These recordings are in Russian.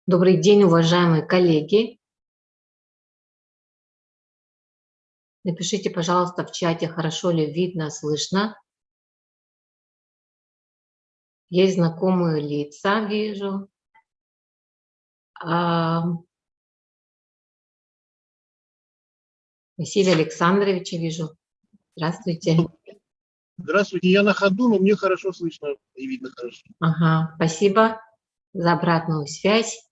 Добрый день, уважаемые коллеги. Напишите, пожалуйста, в чате, хорошо ли видно, слышно. Есть знакомые лица, вижу. Василия Александровича вижу. Здравствуйте. Здравствуйте, я на ходу, но мне хорошо слышно и видно хорошо. Ага, спасибо за обратную связь.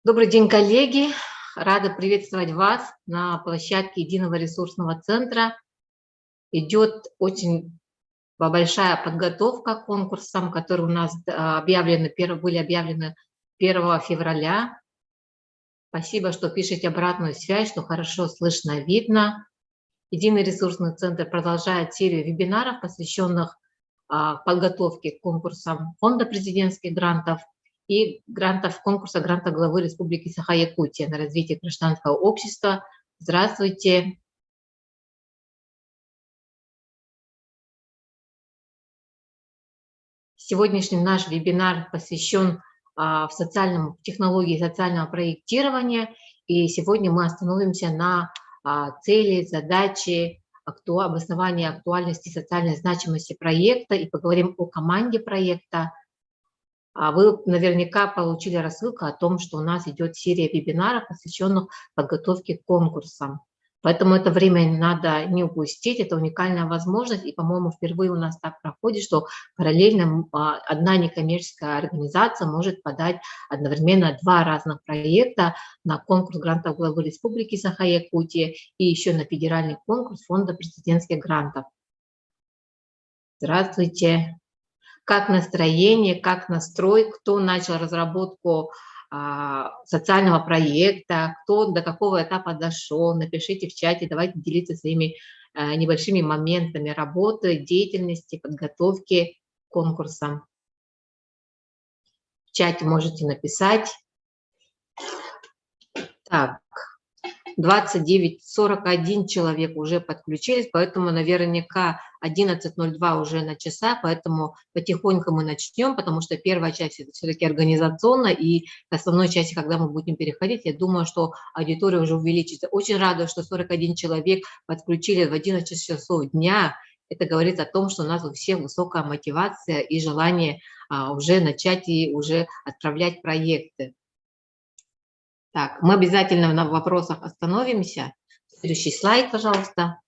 Добрый день, коллеги. Рада приветствовать вас на площадке Единого ресурсного центра. Идет очень большая подготовка к конкурсам, которые у нас были объявлены 1 февраля. Спасибо, что пишете обратную связь, что хорошо слышно, видно. Единый ресурсный центр продолжает серию вебинаров, посвященных подготовке к конкурсам Фонда президентских грантов и конкурса гранта главы Республики Саха-Якутия на развитие гражданского общества. Здравствуйте. Сегодняшний наш вебинар посвящен технологии социального проектирования, и сегодня мы остановимся на цели, задачи, обоснования актуальности социальной значимости проекта и поговорим о команде проекта. Вы наверняка получили рассылку о том, что у нас идет серия вебинаров, посвященных подготовке к конкурсам. Поэтому это время надо не упустить, это уникальная возможность. И, по-моему, впервые у нас так проходит, что параллельно одна некоммерческая организация может подать одновременно 2 разных проекта на конкурс грантов главы Республики Саха-Якутия и еще на федеральный конкурс Фонда президентских грантов. Здравствуйте. Как настроение, как настрой, кто начал разработку социального проекта, кто до какого этапа дошел, напишите в чате, давайте делиться своими небольшими моментами работы, деятельности, подготовки к конкурсам. В чате можете написать. Так, 29-41 человек уже подключились, поэтому наверняка 11:02 уже на часах, поэтому потихоньку мы начнем, потому что первая часть это все-таки организационно, и к основной части, когда мы будем переходить, я думаю, что аудитория уже увеличится. Очень рада, что 41 человек подключили в 11 часов дня. Это говорит о том, что у нас у всех высокая мотивация и желание уже начать и уже отправлять проекты. Так, мы обязательно на вопросах остановимся. Следующий слайд, пожалуйста.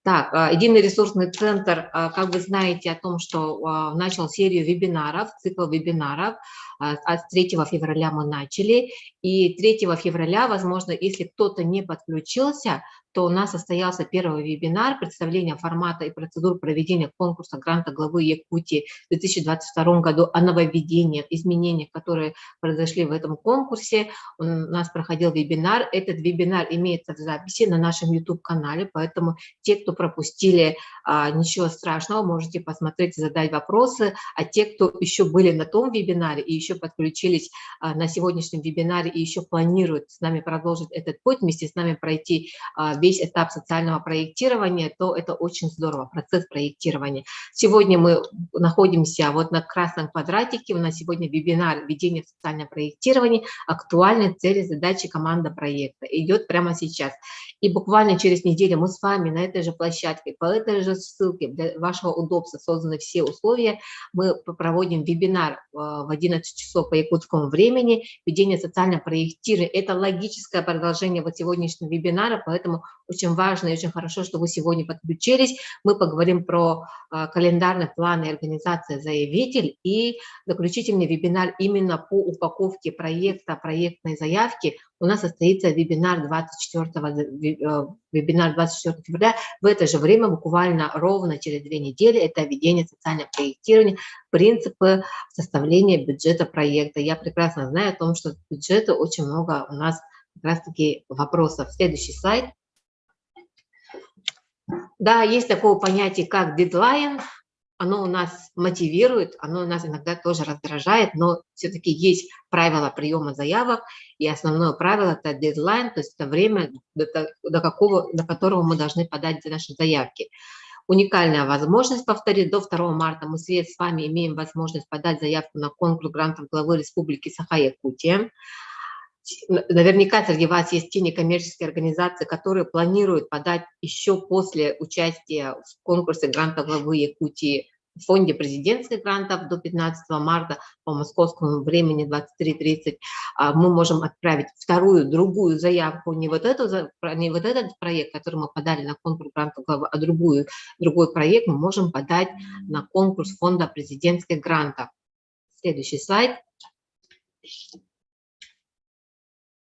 Так, Единый ресурсный центр, как вы знаете, о том, что начал серию вебинаров, цикл вебинаров. С 3 февраля мы начали. И 3 февраля, возможно, если кто-то не подключился, то у нас состоялся первый вебинар представления формата и процедур проведения конкурса гранта главы Якутии в 2022 году о нововведениях, изменениях, которые произошли в этом конкурсе. У нас проходил вебинар. Этот вебинар имеется в записи на нашем YouTube-канале, поэтому те, кто пропустили, ничего страшного, можете посмотреть и задать вопросы. А те, кто еще были на том вебинаре и еще подключились на сегодняшнем вебинаре и еще планируют с нами продолжить этот путь, вместе с нами пройти весь этап социального проектирования, то это очень здорово, процесс проектирования. Сегодня мы находимся вот на красном квадратике, у нас сегодня вебинар «Введение в социальное проектирование. Актуальные цели, задачи, команда проекта». Идет прямо сейчас. И буквально через неделю мы с вами на этой же площадке, по этой же ссылке, для вашего удобства созданы все условия, мы проводим вебинар в 11 часов по якутскому времени «Введение социального проектирования». Это логическое продолжение вот сегодняшнего вебинара, поэтому очень важно и очень хорошо, что вы сегодня подключились. Мы поговорим про календарный план и организацию «Заявитель» и заключительный вебинар именно по упаковке проекта, проектной заявки. У нас состоится вебинар 24 февраля. В это же время, буквально ровно через 2 недели, это введение социального проектирования, принципы составления бюджета проекта. Я прекрасно знаю о том, что с бюджета очень много у нас как раз-таки вопросов. Следующий слайд. Да, есть такое понятие, как дедлайн. оно у нас мотивирует, оно нас иногда тоже раздражает, но все-таки есть правила приема заявок, и основное правило – это дедлайн, то есть это время, до которого мы должны подать наши заявки. Уникальная возможность, повторить, до 2 марта мы с вами имеем возможность подать заявку на конкурс грантов главы Республики Саха-Якутия. Наверняка среди вас есть те некоммерческие организации, которые планируют подать еще после участия в конкурсе гранта главы Якутии в фонде президентских грантов до 15 марта по московскому времени 23:30. Мы можем отправить другую заявку, не вот этот проект, который мы подали на конкурс грантов главы, а другой проект мы можем подать на конкурс фонда президентских грантов. Следующий слайд.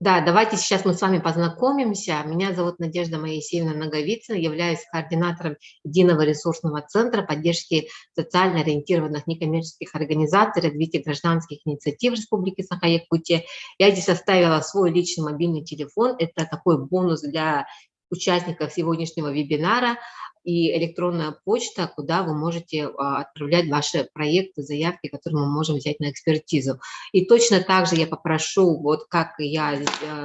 Да, давайте сейчас мы с вами познакомимся. Меня зовут Надежда Моисеевна Наговицына, являюсь координатором Единого ресурсного центра поддержки социально ориентированных некоммерческих организаций, развития гражданских инициатив Республики Саха-Якутия. Я здесь оставила свой личный мобильный телефон. Это такой бонус для участников сегодняшнего вебинара и электронная почта, куда вы можете отправлять ваши проекты, заявки, которые мы можем взять на экспертизу. И точно так же я попрошу, вот как я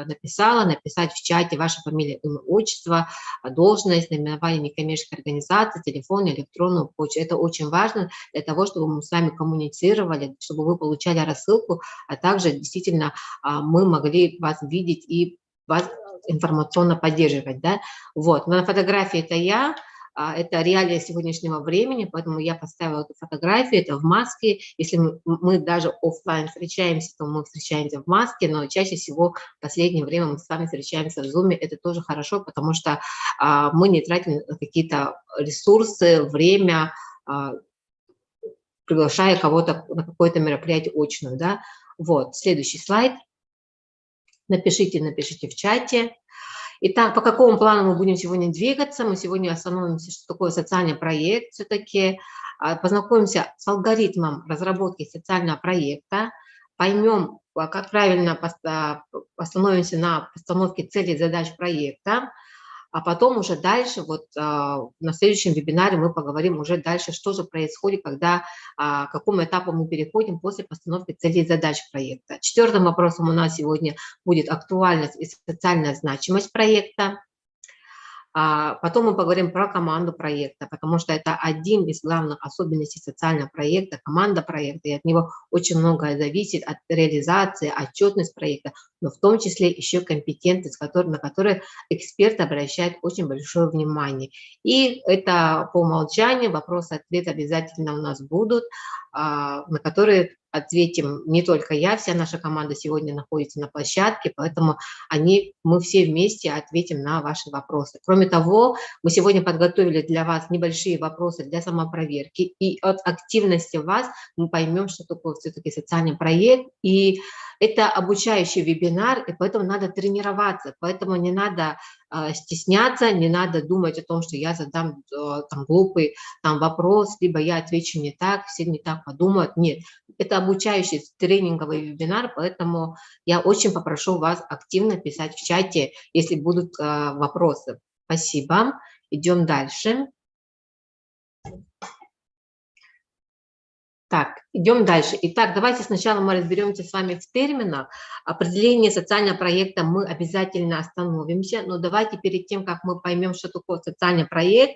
написать в чате ваша фамилия, имя, отчество, должность, наименование некоммерческой организации, телефон, электронную почту. Это очень важно для того, чтобы мы с вами коммуницировали, чтобы вы получали рассылку, а также действительно мы могли вас видеть и вас информационно поддерживать. Да? Вот. На фотографии это я. Это реалии сегодняшнего времени, поэтому я поставила эту фотографию, это в маске. Если мы даже офлайн встречаемся, то мы встречаемся в маске, но чаще всего в последнее время мы с вами встречаемся в Zoom. Это тоже хорошо, потому что мы не тратим какие-то ресурсы, время, приглашая кого-то на какое-то мероприятие очную. Да? Вот, следующий слайд. Напишите в чате. Итак, по какому плану мы будем сегодня двигаться? Мы сегодня остановимся, что такое социальный проект все-таки, познакомимся с алгоритмом разработки социального проекта, поймем, как правильно остановимся на постановке целей и задач проекта, а потом уже дальше, вот на следующем вебинаре мы поговорим уже дальше, что же происходит, когда, к какому этапу мы переходим после постановки целей и задач проекта. Четвертым вопросом у нас сегодня будет актуальность и социальная значимость проекта. Потом мы поговорим про команду проекта, потому что это один из главных особенностей социального проекта, команда проекта, и от него очень многое зависит, от реализации, отчетность проекта, но в том числе еще компетентность, на которую эксперт обращает очень большое внимание. И это по умолчанию вопросы-ответы обязательно у нас будут, на которые ответим не только я, вся наша команда сегодня находится на площадке, поэтому мы все вместе ответим на ваши вопросы. Кроме того, мы сегодня подготовили для вас небольшие вопросы для самопроверки, и от активности вас мы поймем, что такое все-таки социальный проект, и это обучающий вебинар, и поэтому надо тренироваться, поэтому не надо стесняться, не надо думать о том, что я задам там глупый вопрос, либо я отвечу не так, все не так подумают. Нет, это обучающий тренинговый вебинар, поэтому я очень попрошу вас активно писать в чате, если будут вопросы. Спасибо. Идем дальше. Так, идем дальше. Итак, давайте сначала мы разберемся с вами в терминах. Определение социального проекта мы обязательно остановимся, но давайте перед тем, как мы поймем, что такое социальный проект,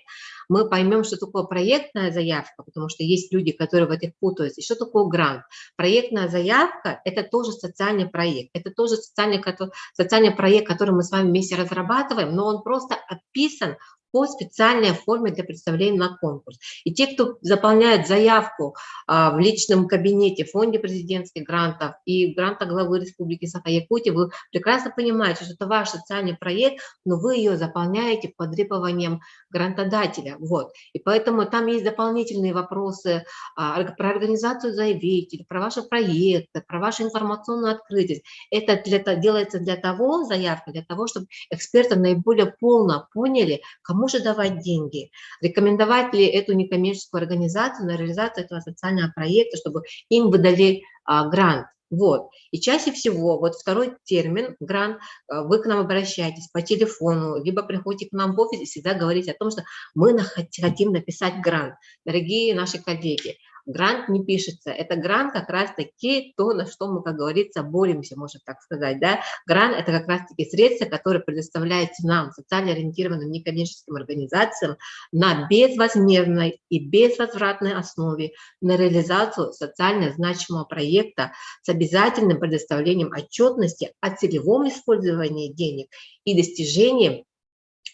мы поймем, что такое проектная заявка, потому что есть люди, которые в этих путаются. И что такое грант? Проектная заявка – это тоже социальный проект. Это тоже социальный проект, который мы с вами вместе разрабатываем, но он просто описан по специальной форме для представления на конкурс. И те, кто заполняет заявку в личном кабинете в фонде президентских грантов и гранта главы Республики Саха-Якутия, вы прекрасно понимаете, что это ваш социальный проект, но вы ее заполняете по требованиям грантодателя. Вот. И поэтому там есть дополнительные вопросы про организацию заявителей, про ваши проекты, про вашу информационную открытость. Это делается для того, заявка, для того, чтобы эксперты наиболее полно поняли, кому же давать деньги, рекомендовать ли эту некоммерческую организацию на реализацию этого социального проекта, чтобы им выдали грант. Вот. И чаще всего вот второй термин грант, вы к нам обращаетесь по телефону, либо приходите к нам в офис и всегда говорите о том, что мы хотим написать грант. Дорогие наши коллеги, грант не пишется. Это грант как раз-таки то, на что мы, как говорится, боремся, можно так сказать. Да? Грант – это как раз-таки средства, которые предоставляются нам, социально ориентированным некоммерческим организациям, на безвозмездной и безвозвратной основе на реализацию социально значимого проекта с обязательным предоставлением отчетности о целевом использовании денег и достижении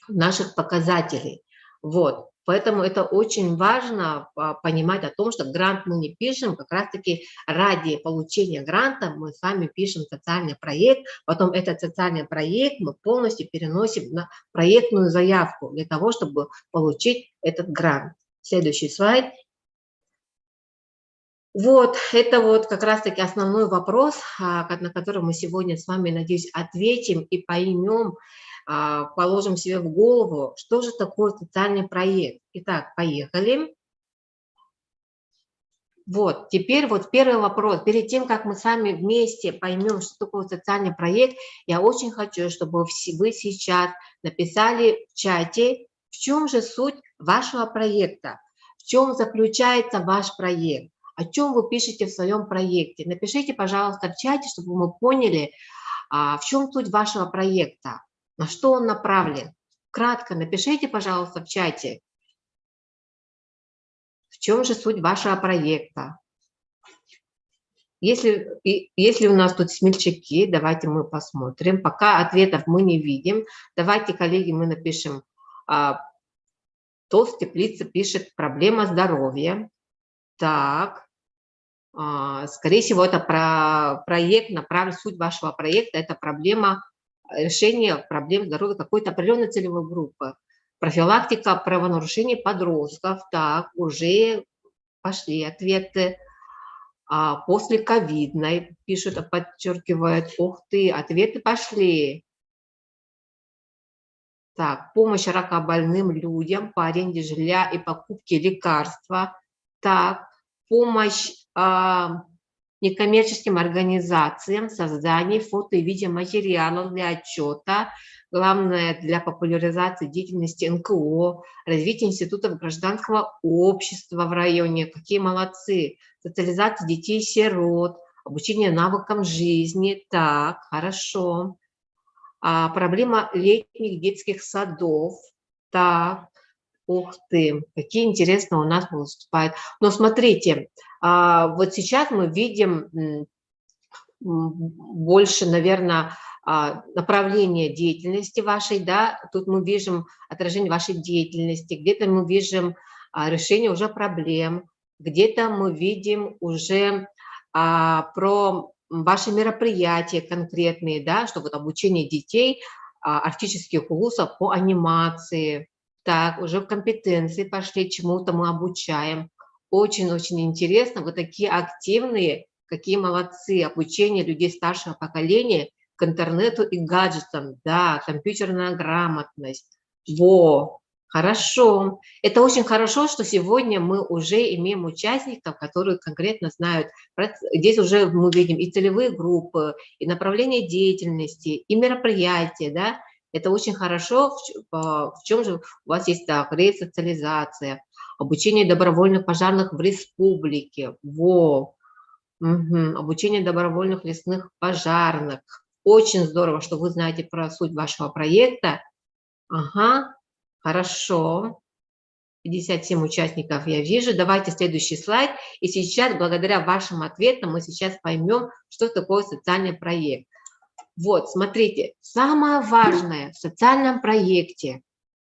наших показателей. Вот. Поэтому это очень важно понимать о том, что грант мы не пишем, как раз-таки ради получения гранта мы с вами пишем социальный проект, потом этот социальный проект мы полностью переносим на проектную заявку для того, чтобы получить этот грант. Следующий слайд. Вот, это вот как раз-таки основной вопрос, на который мы сегодня с вами, надеюсь, ответим и поймем, положим себе в голову, что же такое социальный проект. Итак, поехали. Вот, теперь вот первый вопрос. Перед тем, как мы с вами вместе поймем, что такое социальный проект, я очень хочу, чтобы вы сейчас написали в чате, в чем же суть вашего проекта, в чем заключается ваш проект, о чем вы пишете в своем проекте. Напишите, пожалуйста, в чате, чтобы мы поняли, в чем суть вашего проекта, на что он направлен. Кратко напишите, пожалуйста, в чате, в чем же суть вашего проекта. Если у нас тут смельчаки, давайте мы посмотрим. Пока ответов мы не видим. Давайте, коллеги, мы напишем. Толст Теплица пишет «проблема здоровья». Так, скорее всего, это проект, направлен, суть вашего проекта, это проблема решения проблем здоровья какой-то определенной целевой группы. Профилактика правонарушений подростков. Так, уже пошли ответы. После ковидной, пишут, подчеркивают. Ух ты, ответы пошли. Так, помощь ракобольным людям по аренде жилья и покупке лекарства. Так, помощь некоммерческим организациям, создание фото и видеоматериалов для отчета, главное для популяризации деятельности НКО, развитие институтов гражданского общества в районе. Какие молодцы! Социализация детей-сирот, обучение навыкам жизни. Так, хорошо. Проблема летних детских садов. Так, ух ты, какие интересные у нас выступают. Но смотрите, вот сейчас мы видим больше, наверное, направление деятельности вашей, да, тут мы видим отражение вашей деятельности, где-то мы видим решение уже проблем, где-то мы видим уже про ваши мероприятия конкретные, да, что вот обучение детей арктических улусов по анимации. Так, уже компетенции пошли, чему-то мы обучаем. Очень-очень интересно, вы такие активные, какие молодцы. Обучение людей старшего поколения к интернету и гаджетам, да, компьютерная грамотность. Во, хорошо. Это очень хорошо, что сегодня мы уже имеем участников, которые конкретно знают. Здесь уже мы видим и целевые группы, и направления деятельности, и мероприятия, да. Это очень хорошо. В чем же у вас есть ресоциализация, обучение добровольных пожарных в республике. Во. Угу. Обучение добровольных лесных пожарных. Очень здорово, что вы знаете про суть вашего проекта. Ага, хорошо. 57 участников я вижу. Давайте следующий слайд. И сейчас, благодаря вашим ответам, мы сейчас поймем, что такое социальный проект. Вот, смотрите, самое важное в социальном проекте,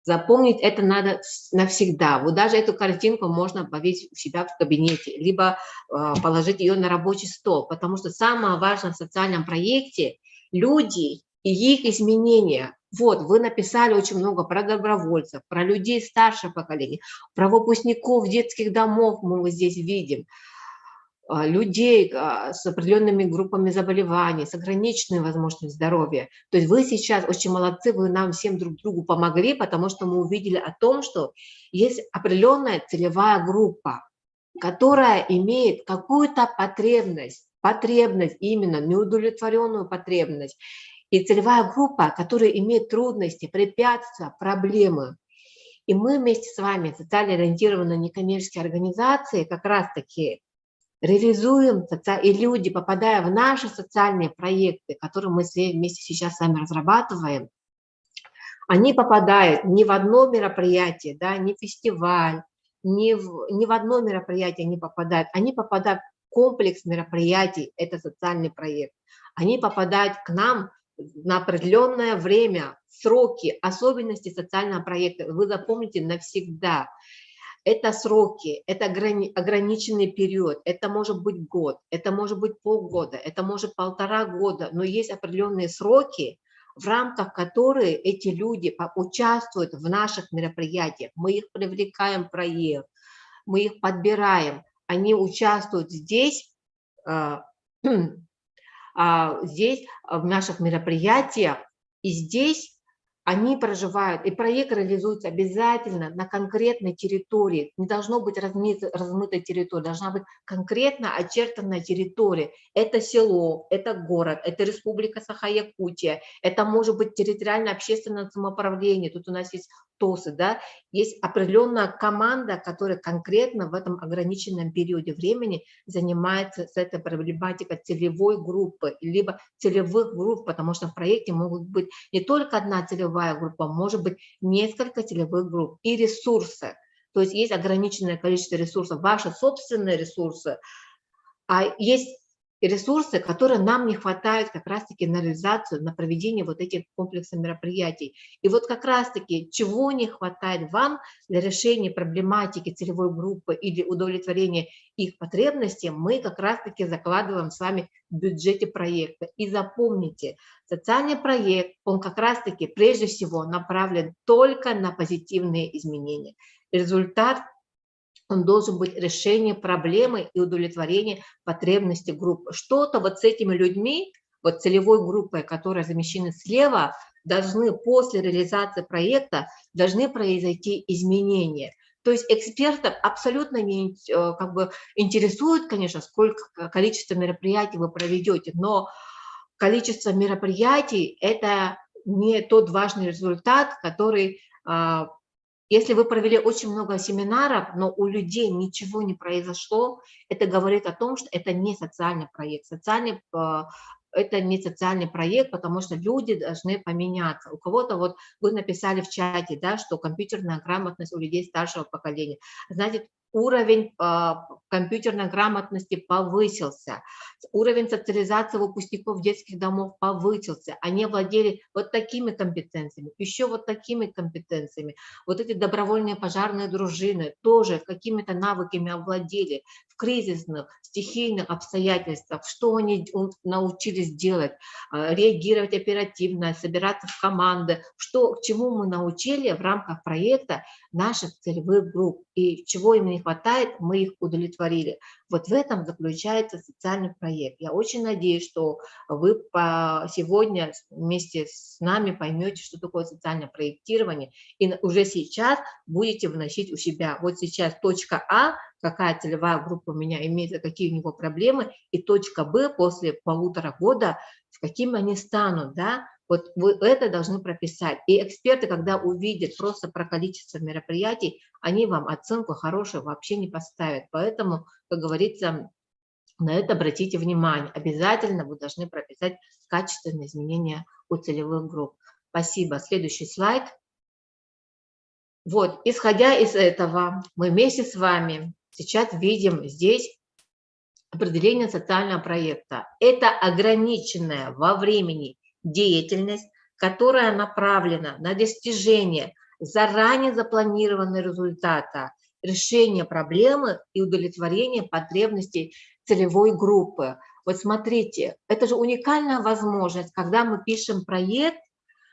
запомнить это надо навсегда. Вот даже эту картинку можно повесить у себя в кабинете, либо положить ее на рабочий стол, потому что самое важное в социальном проекте – люди и их изменения. Вот, вы написали очень много про добровольцев, про людей старшего поколения, про выпускников детских домов мы вот здесь видим, людей с определенными группами заболеваний, с ограниченной возможностью здоровья. То есть вы сейчас очень молодцы, вы нам всем друг другу помогли, потому что мы увидели о том, что есть определенная целевая группа, которая имеет какую-то потребность потребность, именно неудовлетворенную потребность. И целевая группа, которая имеет трудности, препятствия, проблемы. И мы вместе с вами, социально ориентированные некоммерческие организации, как раз-таки реализуем, и люди, попадая в наши социальные проекты, которые мы вместе сейчас с вами разрабатываем, они попадают не в одно мероприятие, да, не в фестиваль, не в одно мероприятие они попадают в комплекс мероприятий, это социальный проект. Они попадают к нам на определенное время, сроки, особенности социального проекта. Вы запомните навсегда. Это сроки, это ограниченный период, это может быть год, это может быть полгода, это может 1,5 года, но есть определенные сроки, в рамках которых эти люди участвуют в наших мероприятиях. Мы их привлекаем в проект, мы их подбираем, они участвуют здесь, здесь в наших мероприятиях, и здесь они проживают, и проект реализуется обязательно на конкретной территории. Не должно быть размытой территории, должна быть конкретно очерченная территория. Это село, это город, это Республика Саха-Якутия, это может быть территориальное общественное самоуправление. Тут у нас есть ТОСы, да, есть определенная команда, которая конкретно в этом ограниченном периоде времени занимается с этой проблематикой целевой группы, либо целевых групп, потому что в проекте могут быть не только одна целевая группа, может быть несколько целевых групп и ресурсы. То есть есть ограниченное количество ресурсов, ваши собственные ресурсы, а есть ресурсы, которые нам не хватает как раз-таки на реализацию, на проведение вот этих комплексов мероприятий. И вот как раз-таки чего не хватает вам для решения проблематики целевой группы или удовлетворения их потребностей, мы как раз-таки закладываем с вами в бюджете проекта. И запомните, социальный проект, он как раз-таки прежде всего направлен только на позитивные изменения. Результат он должен быть решение проблемы и удовлетворение потребностей группы. Что-то вот с этими людьми, вот целевой группой, которая замещена слева, должны после реализации проекта должны произойти изменения. То есть экспертов абсолютно не как бы интересует, конечно, сколько количество мероприятий вы проведете, но количество мероприятий – это не тот важный результат, который… Если вы провели очень много семинаров, но у людей ничего не произошло, это говорит о том, что это не социальный проект. Это не социальный проект, потому что люди должны поменяться. У кого-то, вот вы написали в чате, да, что компьютерная грамотность у людей старшего поколения. Значит, уровень компьютерной грамотности повысился, уровень социализации выпускников детских домов повысился, они владели вот такими компетенциями, еще вот такими компетенциями. Вот эти добровольные пожарные дружины тоже какими-то навыками овладели в кризисных, стихийных обстоятельствах, что они научились делать, реагировать оперативно, собираться в команды, к чему мы научили в рамках проекта наших целевых групп, и чего им не хватает, мы их удовлетворили. Вот в этом заключается социальный проект. Я очень надеюсь, что вы сегодня вместе с нами поймете, что такое социальное проектирование, и уже сейчас будете вносить у себя. Вот сейчас точка А, какая целевая группа у меня имеет, какие у него проблемы, и точка Б после 1,5 года, с какими они станут, да. Вот вы это должны прописать. И эксперты, когда увидят просто про количество мероприятий, они вам оценку хорошую вообще не поставят. Поэтому, как говорится, на это обратите внимание. Обязательно вы должны прописать качественные изменения у целевых групп. Спасибо. Следующий слайд. Вот, исходя из этого, мы вместе с вами сейчас видим здесь определение социального проекта. Это ограниченная во времени деятельность, которая направлена на достижение заранее запланированного результата, решение проблемы и удовлетворение потребностей целевой группы. Вот смотрите, это же уникальная возможность, когда мы пишем проект,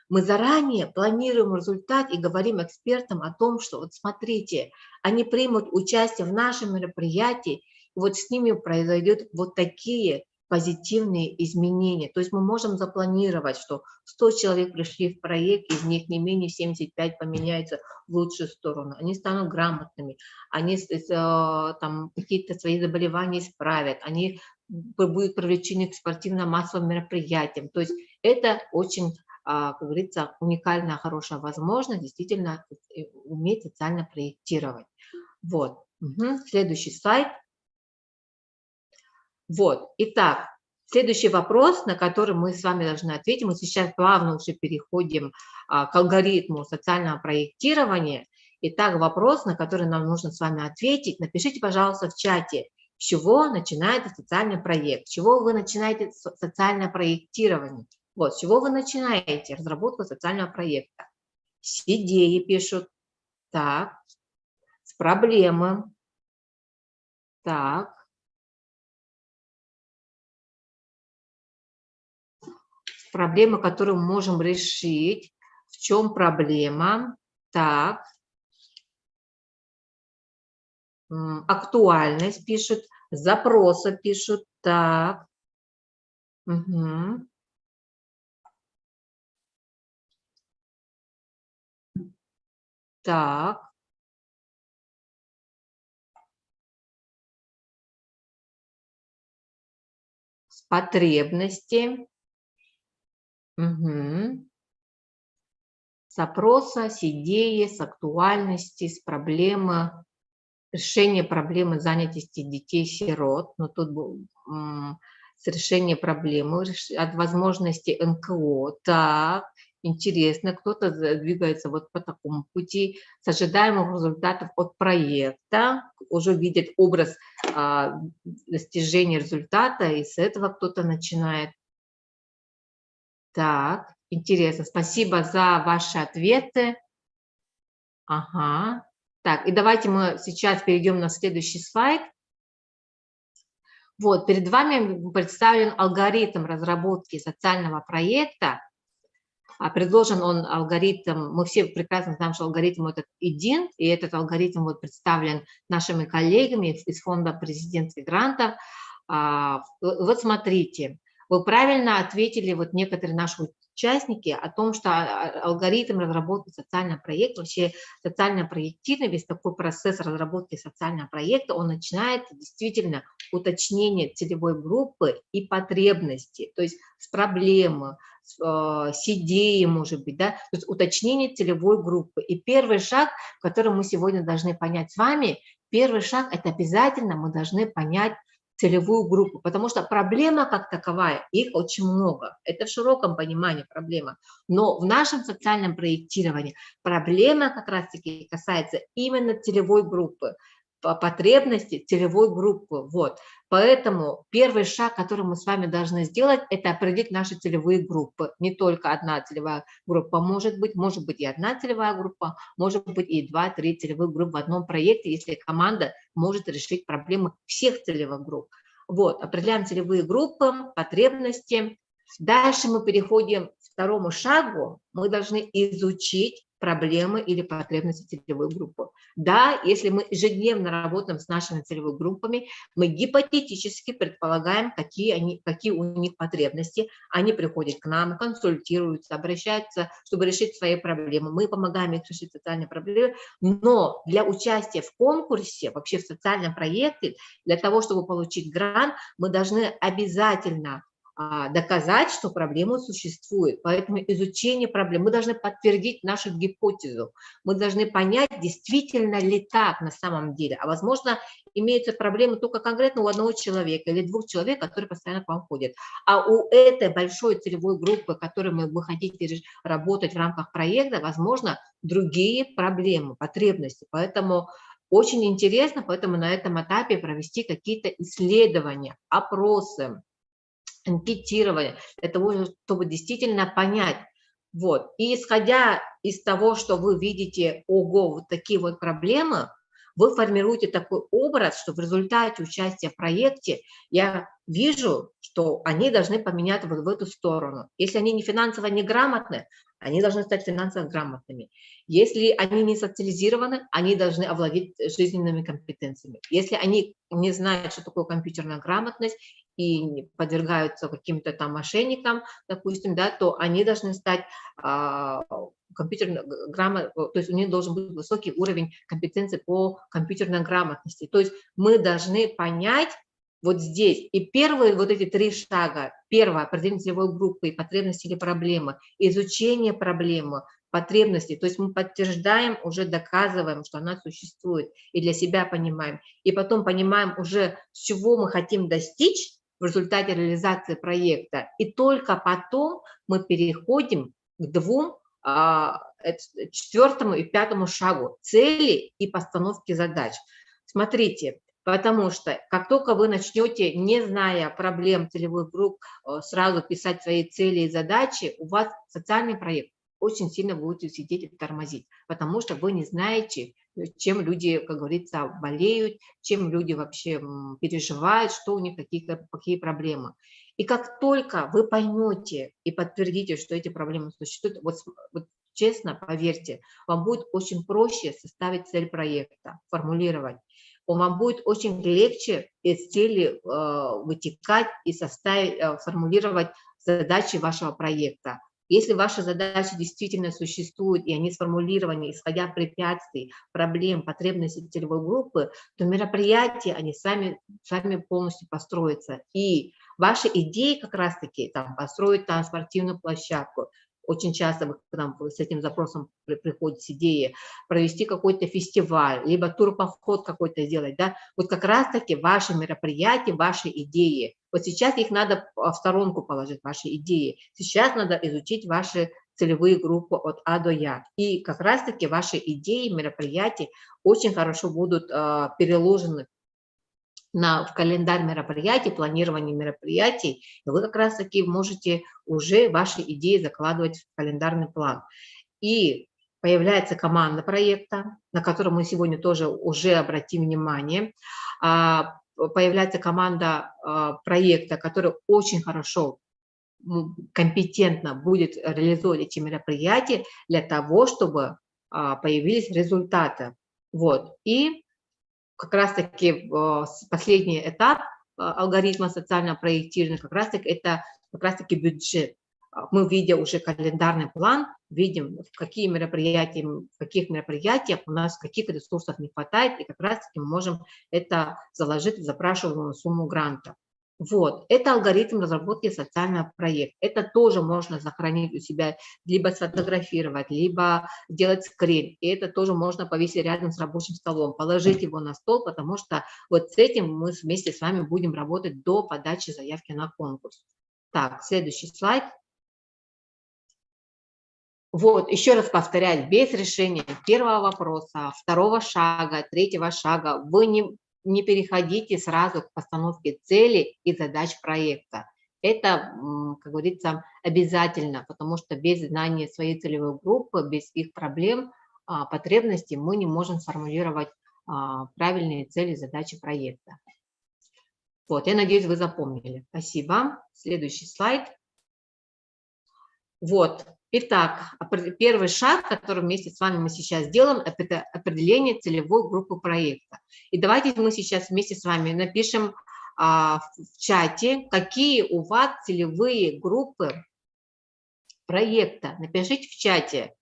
мы заранее планируем результат и говорим экспертам о том, что вот смотрите, они примут участие в нашем мероприятии, и вот с ними произойдут вот такие позитивные изменения. То есть мы можем запланировать, что 100 человек пришли в проект, из них не менее 75 поменяются в лучшую сторону. Они станут грамотными, они там какие-то свои заболевания исправят, они будет привлечены к спортивно-массовым мероприятиям. То есть это очень, как говорится, уникальная, хорошая возможность действительно уметь социально проектировать. Вот. Следующий слайд. Вот. Итак, следующий вопрос, на который мы с вами должны ответить. Мы сейчас плавно уже переходим к алгоритму социального проектирования. Итак, вопрос, на который нам нужно с вами ответить. Напишите, пожалуйста, в чате, с чего начинается социальный проект, с чего вы начинаете социальное проектирование. Вот, с чего вы начинаете разработку социального проекта. С идеи пишут. Так, с проблемы. Так. Проблема, которую мы можем решить. В чем проблема? Так. Актуальность пишут, запросы пишут. Так. Угу. Так. С потребности. Угу. С опроса, с идеи, с актуальности, с проблемы, решение проблемы занятости детей-сирот. Но тут с решения проблемы, от возможности НКО. Так, интересно, кто-то двигается вот по такому пути, с ожидаемых результатов от проекта, уже видит образ достижения результата, и с этого кто-то начинает. Так, интересно, спасибо за ваши ответы. Ага. Так, и давайте мы сейчас перейдем на следующий слайд. Вот, перед вами представлен алгоритм разработки социального проекта. Предложен он алгоритм, мы все прекрасно знаем, что алгоритм этот един, и этот алгоритм вот представлен нашими коллегами из фонда президентских грантов. Вот смотрите, вы правильно ответили, вот некоторые наши участники, о том, что алгоритм разработки социального проекта, вообще социальное проектирование, весь такой процесс разработки социального проекта, он начинается действительно уточнение целевой группы и потребностей, то есть с проблемы, с идеей, может быть, да, то есть уточнение целевой группы. И первый шаг, который мы сегодня должны понять с вами, первый шаг – это обязательно мы должны понять целевую группу, потому что проблема как таковая, их очень много, это в широком понимании проблема, но в нашем социальном проектировании проблема как раз-таки касается именно целевой группы, потребности целевой группы, вот. Поэтому первый шаг, который мы с вами должны сделать, это определить наши целевые группы. Не только одна целевая группа может быть и одна целевая группа, может быть и 2-3 целевых группы в одном проекте, если команда может решить проблемы всех целевых групп. Вот, определяем целевые группы, потребности. Дальше мы переходим к второму шагу. Мы должны изучить проблемы или потребности целевой группы. Да, если мы ежедневно работаем с нашими целевыми группами, мы гипотетически предполагаем, какие у них потребности. Они приходят к нам, консультируются, обращаются, чтобы решить свои проблемы. Мы помогаем их решить социальные проблемы. Но для участия в конкурсе, вообще в социальном проекте, для того, чтобы получить грант, мы должны обязательно доказать, что проблема существует. Поэтому изучение проблем, мы должны подтвердить нашу гипотезу, мы должны понять, действительно ли так на самом деле. А возможно, имеются проблемы только конкретно у одного человека или двух человек, которые постоянно к вам ходят. А у этой большой целевой группы, которой вы хотите работать в рамках проекта, возможно, другие проблемы, потребности. Поэтому очень интересно, поэтому на этом этапе провести какие-то исследования, опросы, анкетирование, для того, чтобы действительно понять. Вот. И исходя из того, что вы видите, ого, вот такие вот проблемы, вы формируете такой образ, что в результате участия в проекте я вижу, что они должны поменяться вот в эту сторону. Если они не финансово неграмотны, они должны стать финансово грамотными. Если они не социализированы, они должны овладеть жизненными компетенциями. Если они не знают, что такое компьютерная грамотность, и подвергаются каким-то там мошенникам, допустим, да, то они должны стать компьютерной грамотностью, то есть у них должен быть высокий уровень компетенции по компьютерной грамотности. То есть мы должны понять вот здесь. И первые вот эти 3 шага. Первое – определение целевой группы, потребности или проблемы. Изучение проблемы, потребностей. То есть мы подтверждаем, уже доказываем, что она существует. И для себя понимаем. И потом понимаем уже, с чего мы хотим достичь в результате реализации проекта. И только потом мы переходим к 2, 4 и 5 шагу – цели и постановки задач. Смотрите. Потому что как только вы начнете, не зная проблем целевых групп, сразу писать свои цели и задачи, у вас социальный проект очень сильно будет сидеть и тормозить, потому что вы не знаете, чем люди, как говорится, болеют, чем люди вообще переживают, что у них какие проблемы. И как только вы поймете и подтвердите, что эти проблемы существуют, вот честно, поверьте, вам будет очень проще составить цель проекта, формулировать. Вам будет очень легче из цели вытекать и формулировать задачи вашего проекта. Если ваши задачи действительно существуют, и они сформулированы, исходя препятствий, проблем, потребностей целевой группы, то мероприятия, они сами полностью построятся. И ваши идеи как раз-таки построить там спортивную площадку. Очень часто вы к нам с этим запросом приходите идеи, провести какой-то фестиваль, либо турпоход какой-то сделать, да, вот как раз-таки ваши мероприятия, ваши идеи. Вот сейчас их надо в сторонку положить, ваши идеи. Сейчас надо изучить ваши целевые группы от А до Я. И как раз-таки ваши идеи, мероприятия очень хорошо будут переложены в календарь мероприятий, планирование мероприятий, и вы как раз-таки можете уже ваши идеи закладывать в календарный план. И появляется команда проекта, на которую мы сегодня тоже уже обратим внимание. Появляется команда проекта, которая очень хорошо, компетентно будет реализовывать эти мероприятия для того, чтобы появились результаты. Вот. И как раз-таки последний этап алгоритма социального проектирования, как раз-таки бюджет. Мы, видя уже календарный план, видим, в каких мероприятиях у нас каких ресурсов не хватает, и как раз-таки мы можем это заложить в запрашиваемую сумму гранта. Вот, это алгоритм разработки социального проекта. Это тоже можно сохранить у себя, либо сфотографировать, либо сделать скрин. И это тоже можно повесить рядом с рабочим столом, положить его на стол, потому что вот с этим мы вместе с вами будем работать до подачи заявки на конкурс. Так, следующий слайд. Вот, еще раз повторяю, без решения первого вопроса, второго шага, третьего шага вы не переходите сразу к постановке цели и задач проекта. Это, как говорится, обязательно, потому что без знания своей целевой группы, без их проблем, потребностей мы не можем сформулировать правильные цели и задачи проекта. Вот, я надеюсь, вы запомнили. Спасибо. Следующий слайд. Вот. Итак, первый шаг, который вместе с вами мы сейчас делаем, это определение целевой группы проекта. И давайте мы сейчас вместе с вами напишем в чате, какие у вас целевые группы проекта. Напишите в чате.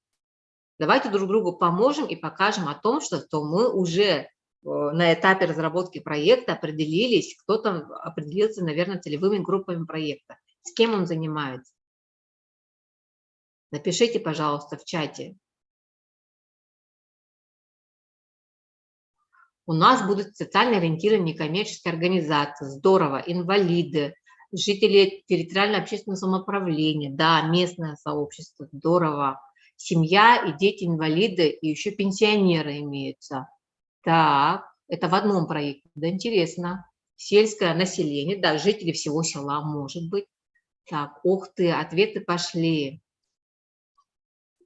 Давайте друг другу поможем и покажем о том, что мы уже на этапе разработки проекта определились, кто-то определился, наверное, целевыми группами проекта. С кем он занимается? Напишите, пожалуйста, в чате. У нас будут социально ориентированные некоммерческие организации. Здорово. Инвалиды, жители территориально-общественного самоуправления, да, местное сообщество. Здорово. Семья и дети-инвалиды, и еще пенсионеры имеются. Так, это в одном проекте. Да, интересно. Сельское население, да, жители всего села, может быть. Так, ух ты, ответы пошли.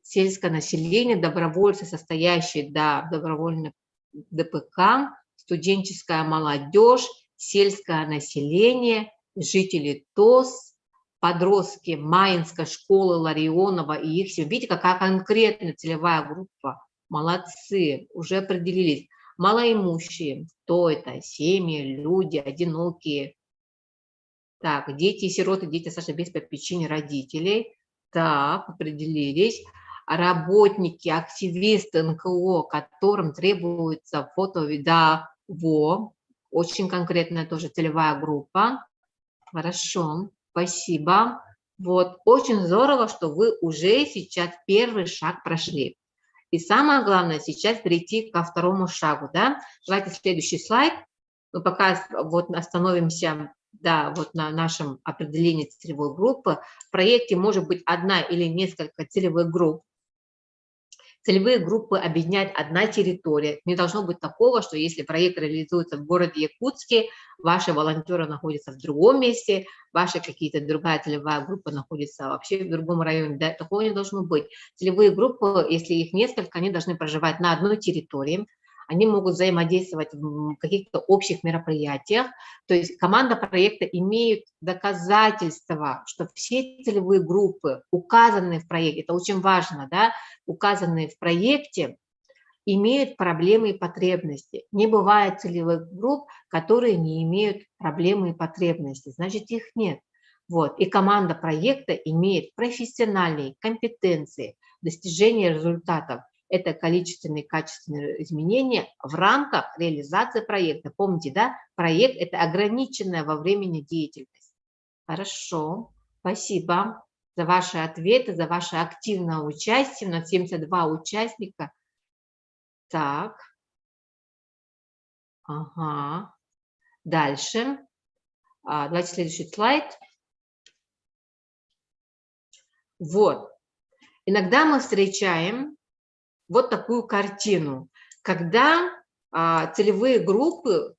Сельское население, добровольцы, состоящие, да, добровольно ДПК, студенческая молодежь, сельское население, жители ТОС, подростки Маинской школы Ларионова и их семьи. Видите, какая конкретная целевая группа. Молодцы, уже определились. Малоимущие, кто это? Семьи, люди, одинокие. Так, дети и сироты, дети, Саша, без попечения родителей. Так, определились. Работники, активисты НКО, которым требуется фото-видео. Очень конкретная тоже целевая группа. Хорошо, спасибо. Вот, очень здорово, что вы уже сейчас первый шаг прошли. И самое главное сейчас перейти ко второму шагу, да. Давайте следующий слайд. Мы пока вот остановимся, да, вот на нашем определении целевой группы. В проекте может быть одна или несколько целевых групп. Целевые группы объединяет одна территория. Не должно быть такого, что если проект реализуется в городе Якутске, ваши волонтеры находятся в другом месте, ваша какие-то другая целевая группа находится вообще в другом районе. Да, такого не должно быть. Целевые группы, если их несколько, они должны проживать на одной территории. Они могут взаимодействовать в каких-то общих мероприятиях. То есть команда проекта имеет доказательства, что все целевые группы, указанные в проекте, это очень важно, да, указанные в проекте, имеют проблемы и потребности. Не бывает целевых групп, которые не имеют проблемы и потребности, значит, их нет. Вот. И команда проекта имеет профессиональные компетенции, достижения результатов. Это количественные и качественные изменения в рамках реализации проекта. Помните, да, проект – это ограниченная во времени деятельность. Хорошо, спасибо за ваши ответы, за ваше активное участие. У нас 72 участника. Так, ага, дальше. Давайте следующий слайд. Вот, иногда мы встречаем вот такую картину, когда целевые группы,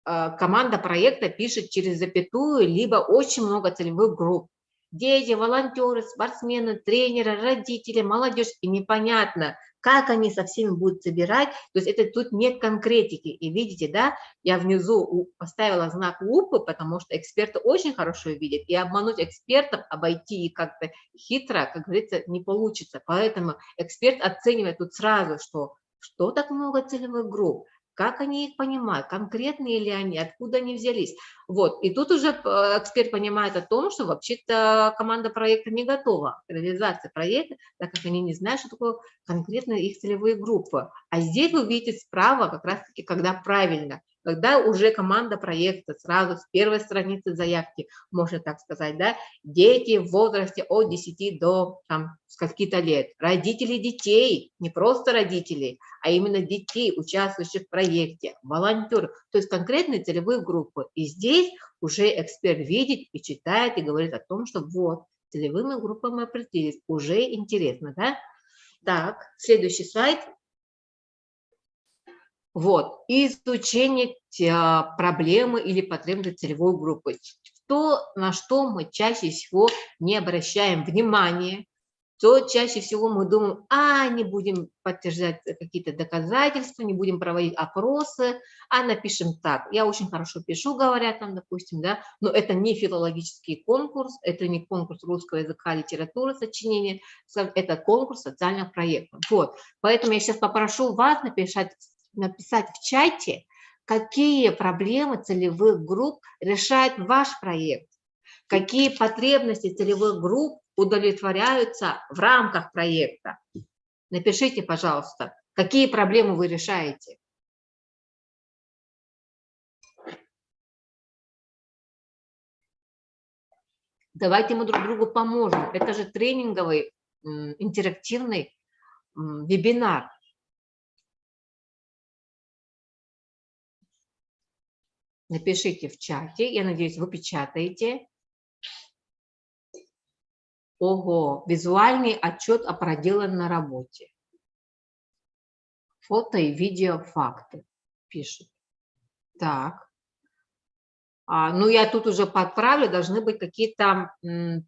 команда проекта пишет через запятую, либо очень много целевых групп. Дети, волонтеры, спортсмены, тренеры, родители, молодежь, и непонятно, как они со всеми будут собирать. То есть это тут нет конкретики. И видите, да, я внизу поставила знак лупы, потому что эксперты очень хорошо видят, и обмануть экспертов, обойти их как-то хитро, как говорится, не получится. Поэтому эксперт оценивает тут сразу, что так много целевых групп. Как они их понимают, конкретные ли они, откуда они взялись. Вот. И тут уже эксперт понимает о том, что вообще-то команда проекта не готова к реализации проекта, так как они не знают, что такое конкретно их целевые группы. А здесь вы видите справа как раз-таки, когда правильно, когда уже команда проекта сразу с первой страницы заявки, можно так сказать, да, дети в возрасте от 10 до скольки-то лет, родители детей, не просто родителей, а именно детей, участвующих в проекте, волонтеров, то есть конкретные целевые группы. И здесь уже эксперт видит и читает, и говорит о том, что вот, целевыми группами определились, уже интересно, да? Так, следующий слайд. Вот, изучение проблемы или потребности целевой группы. На что мы чаще всего не обращаем внимания, то чаще всего мы думаем, не будем подтверждать какие-то доказательства, не будем проводить опросы, напишем так. Я очень хорошо пишу, говорят там, допустим, да, но это не филологический конкурс, это не конкурс русского языка, литературы, сочинения, это конкурс социальных проектов. Вот, поэтому я сейчас попрошу вас написать в чате, какие проблемы целевых групп решает ваш проект, какие потребности целевых групп удовлетворяются в рамках проекта. Напишите, пожалуйста, какие проблемы вы решаете. Давайте мы друг другу поможем. Это же тренинговый, интерактивный вебинар. Напишите в чате, я надеюсь, вы печатаете. Ого, визуальный отчет о проделанной работе. Фото и видео факты пишут. Так. Ну, я тут уже подправлю, должны быть какие-то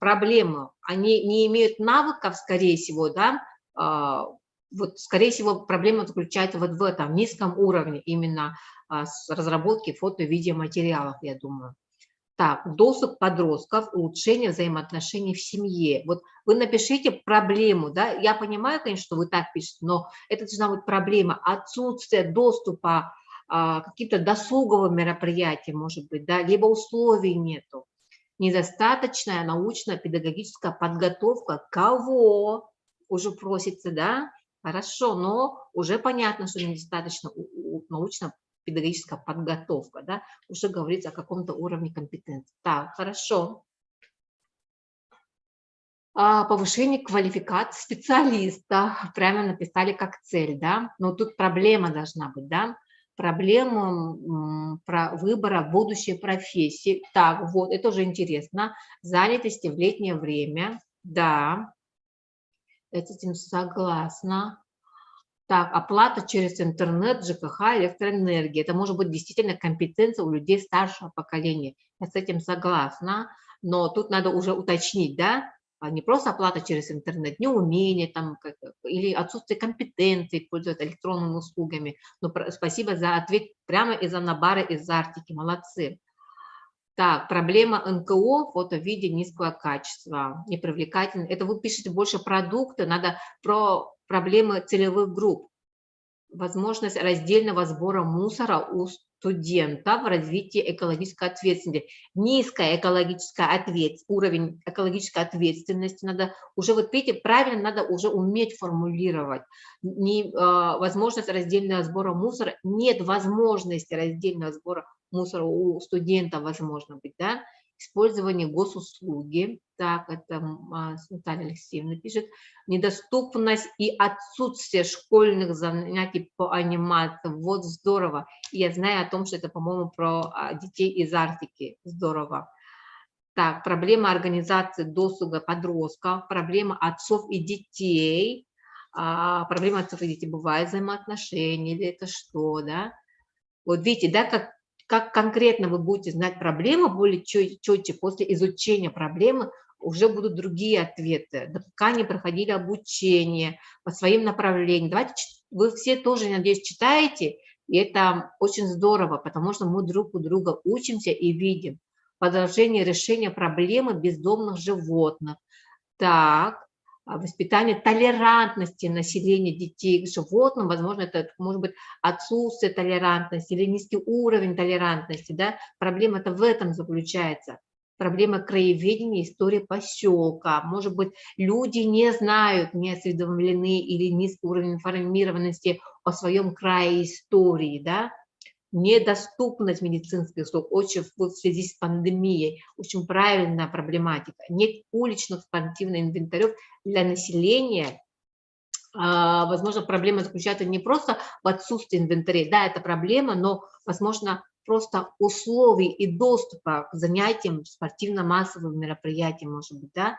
проблемы. Они не имеют навыков, скорее всего, да, вот, скорее всего, проблема заключается вот в этом низком уровне именно с разработки фото- и видеоматериалов, я думаю. Так, доступ подростков, улучшение взаимоотношений в семье. Вот вы напишите проблему, да, я понимаю, конечно, что вы так пишете, но это должна быть проблема, отсутствие доступа, какие-то досуговые мероприятия, может быть, да, либо условий нету. Недостаточная научно-педагогическая подготовка. Кого? Уже просится, да? Хорошо, но уже понятно, что недостаточно научно педагогическая подготовка, да, уже говорится о каком-то уровне компетенции. Так, хорошо. Повышение квалификации специалиста, прямо написали как цель, да, но тут проблема должна быть, да, проблема выбора будущей профессии. Так, вот, это уже интересно, занятости в летнее время, да, я с этим согласна. Так, оплата через интернет, ЖКХ, электроэнергия. Это может быть действительно компетенция у людей старшего поколения. Я с этим согласна, но тут надо уже уточнить, да, не просто оплата через интернет, не умение там, или отсутствие компетенции пользоваться электронными услугами. Но спасибо за ответ прямо из Анабары, из Арктики, молодцы. Так, проблема НКО, фото в виде низкого качества, непривлекательно. Это вы пишете больше продукта, надо про проблемы целевых групп. Возможность раздельного сбора мусора у студентов в развитии экологической ответственности. Низкая экологическая ответственность, уровень экологической ответственности надо уже, вот видите, правильно надо уже уметь формулировать. Возможность раздельного сбора мусора, нет возможности раздельного сбора мусора у студентов, возможно быть, да, использование госуслуги, так, это Наталья Алексеевна пишет, недоступность и отсутствие школьных занятий по анимации, вот здорово, и я знаю о том, что это, по-моему, про детей из Арктики, здорово. Так, проблема организации досуга подростков, проблема отцов и детей, проблема отцов и детей, бывает взаимоотношения, или это что, да, вот видите, да, как конкретно вы будете знать проблему более четче, после изучения проблемы уже будут другие ответы. Да, пока не проходили обучение по своим направлениям. Давайте, вы все тоже, надеюсь, читаете, и это очень здорово, потому что мы друг у друга учимся и видим. Продолжение решения проблемы бездомных животных. Так. Воспитание толерантности населения детей к животным, возможно, это может быть отсутствие толерантности или низкий уровень толерантности, да, проблема-то в этом заключается. Проблема краеведения, истории поселка, может быть, люди не знают, не осведомлены или низкий уровень информированности о своем крае истории, да, недоступность медицинских услуг, очень в связи с пандемией, очень правильная проблематика. Нет уличных спортивных инвентарев для населения. Возможно, проблема заключается не просто в отсутствии инвентарей, да, это проблема, но, возможно, просто условий и доступа к занятиям, спортивно-массовым мероприятиям, может быть, да.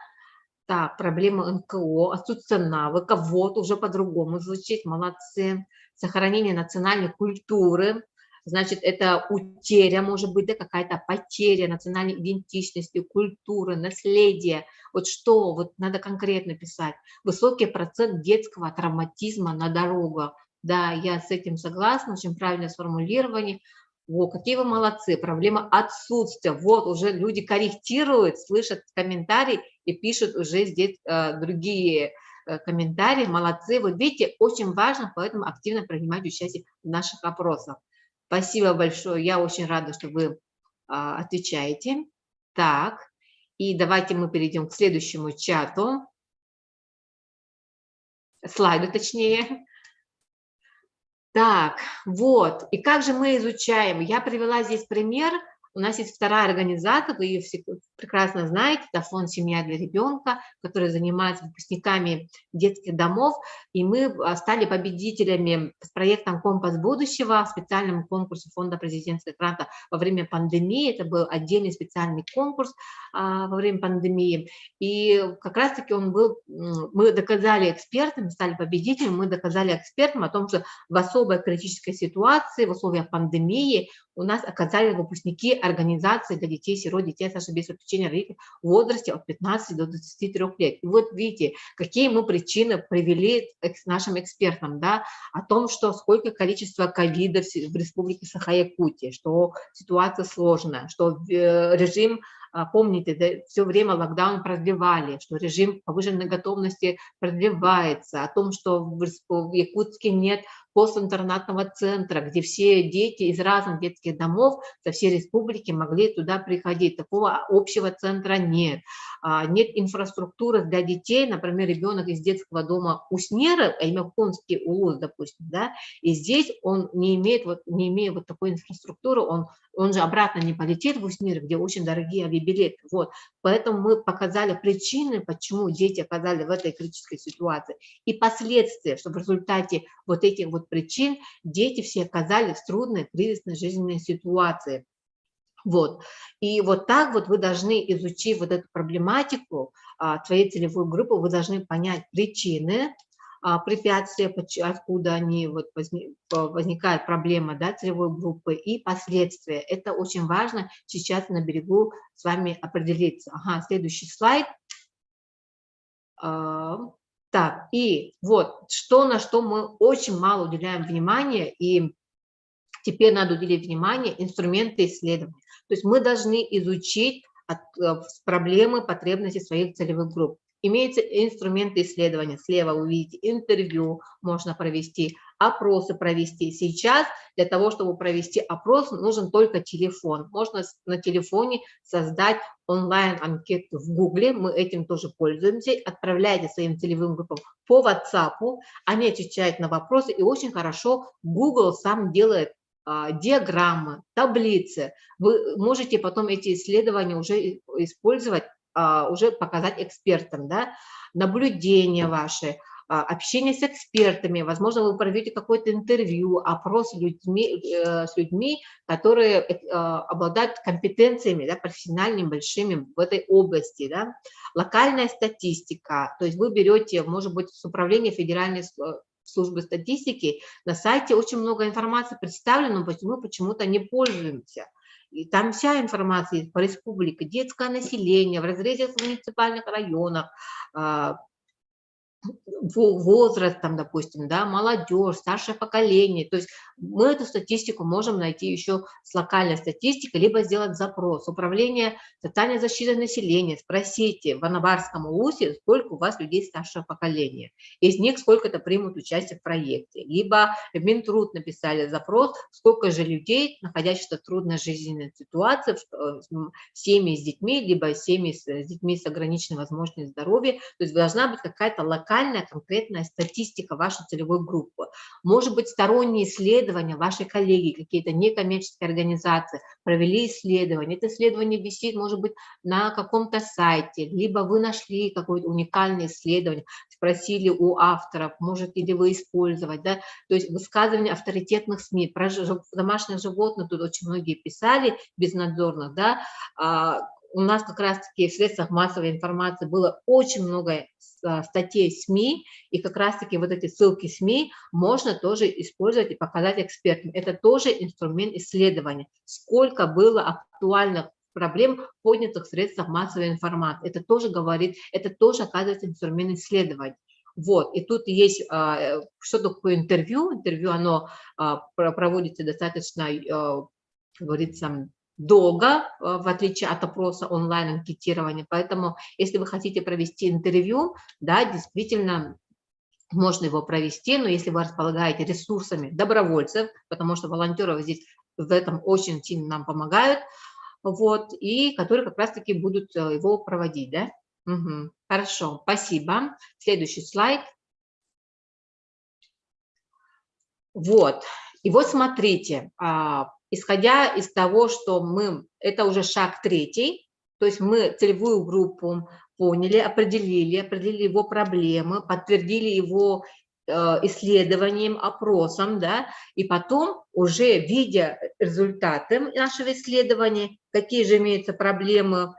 Так, проблема НКО, отсутствие навыков, вот, уже по-другому звучит, молодцы. Сохранение национальной культуры, значит, это утеря, может быть, да, какая-то потеря национальной идентичности, культуры, наследия. Вот что, вот надо конкретно писать. Высокий процент детского травматизма на дорогах. Да, я с этим согласна, очень правильное сформулирование. Во, какие вы молодцы, проблема отсутствия. Вот, уже люди корректируют, слышат комментарии и пишут уже здесь другие комментарии. Молодцы. Вот видите, очень важно, поэтому активно принимать участие в наших опросах. Спасибо большое, я очень рада, что вы отвечаете. Так, и давайте мы перейдем к следующему чату, слайду точнее. Так, вот, и как же мы изучаем? Я привела здесь пример. У нас есть вторая организация, вы ее все прекрасно знаете, это фонд «Семья для ребенка», который занимается выпускниками детских домов, и мы стали победителями с проектом «Компас будущего» в специальном конкурсе фонда президентских грантов во время пандемии. Это был отдельный специальный конкурс во время пандемии, и как раз-таки он был, мы доказали экспертам, стали победителями, мы доказали экспертам о том, что в особой критической ситуации, в условиях пандемии у нас оказались выпускники организации для детей-сирот, детей оставшихся без попечения родителей в возрасте от 15 до 23 лет. И вот видите, какие мы причины привели к нашим экспертам, да, о том, что сколько количество ковида в республике Саха-Якутия, что ситуация сложная, что режим, помните, да, все время локдаун продлевали, что режим повышенной готовности продлевается, о том, что в Якутске нет постинтернатного центра, где все дети из разных детских домов со всей республики могли туда приходить. Такого общего центра нет. Нет инфраструктуры для детей, например, ребенок из детского дома Уснера, Аймаконский улус, допустим, да, и здесь он не имеет вот такой инфраструктуры, он же обратно не полетит в Уснер, где очень дорогие авиабилеты. Вот. Поэтому мы показали причины, почему дети оказались в этой критической ситуации, и последствия, что в результате вот этих вот причин дети все оказались в трудной, кризисной жизненной ситуации. Вот. И вот так вот вы должны, изучив вот эту проблематику своей целевой группы, вы должны понять причины, препятствия, откуда они вот возникает проблема, да, целевой группы, и последствия. Это очень важно сейчас на берегу с вами определиться. Ага, следующий слайд. Так, и вот, на что мы очень мало уделяем внимания, и теперь надо уделить внимание инструменты исследования. То есть мы должны изучить проблемы, потребности своих целевых групп. Имеются инструменты исследования. Слева вы видите интервью, можно провести, опросы провести. Сейчас для того, чтобы провести опрос, нужен только телефон. Можно на телефоне создать онлайн-анкету в Гугле, мы этим тоже пользуемся. Отправляйте своим целевым группам по WhatsApp, они отвечают на вопросы, и очень хорошо Google сам делает диаграммы, таблицы. Вы можете потом эти исследования уже использовать, уже показать экспертам, да, наблюдения ваши, общение с экспертами, возможно, вы проведете какое-то интервью, опрос с людьми, которые обладают компетенциями, да, профессиональными, большими в этой области, да. Локальная статистика, то есть вы берете, может быть, с управления федеральной службы статистики, на сайте очень много информации представлено, но мы почему-то не пользуемся. И там вся информация есть по республике, детское население, в разрезе муниципальных районов, возраст, там, допустим, да, молодежь, старшее поколение. То есть мы эту статистику можем найти еще с локальной статистикой, либо сделать запрос. Управление социальной защиты населения, спросите в Анабарском УУСе, сколько у вас людей старшего поколения. Из них сколько-то примут участие в проекте. Либо в Минтруд написали запрос, сколько же людей, находящихся в трудной жизненной ситуации, семьи с детьми, либо семьи с детьми с ограниченной возможностью здоровья. То есть должна быть какая-то локальная, конкретная статистика вашей целевой группы. Может быть, сторонние исследования, ваши коллеги, какие-то некоммерческие организации провели исследование. Это исследование висит, может быть, на каком-то сайте, либо вы нашли какое-то уникальное исследование, спросили у авторов, можете ли вы использовать, да? То есть высказывания авторитетных СМИ, про домашних животных тут очень многие писали, безнадзорных, да. У нас как раз-таки в средствах массовой информации было очень много статей СМИ, и как раз-таки вот эти ссылки СМИ можно тоже использовать и показать экспертам. Это тоже инструмент исследования. Сколько было актуальных проблем, поднятых в средствах массовой информации. Это тоже говорит, это тоже оказывается инструмент исследования. Вот, и тут есть, что такое интервью. Интервью, оно проводится достаточно, как говорится, долго, в отличие от опроса онлайн-анкетирования. Поэтому, если вы хотите провести интервью, да, действительно, можно его провести, но если вы располагаете ресурсами добровольцев, потому что волонтеры здесь в этом очень сильно нам помогают, вот, и которые как раз-таки будут его проводить, да. Угу. Хорошо, спасибо. Следующий слайд. Вот, и вот смотрите, исходя из того, что это уже шаг третий, то есть мы целевую группу поняли, определили его проблемы, подтвердили его исследованием, опросом, да, и потом уже видя результаты нашего исследования, какие же имеются проблемы,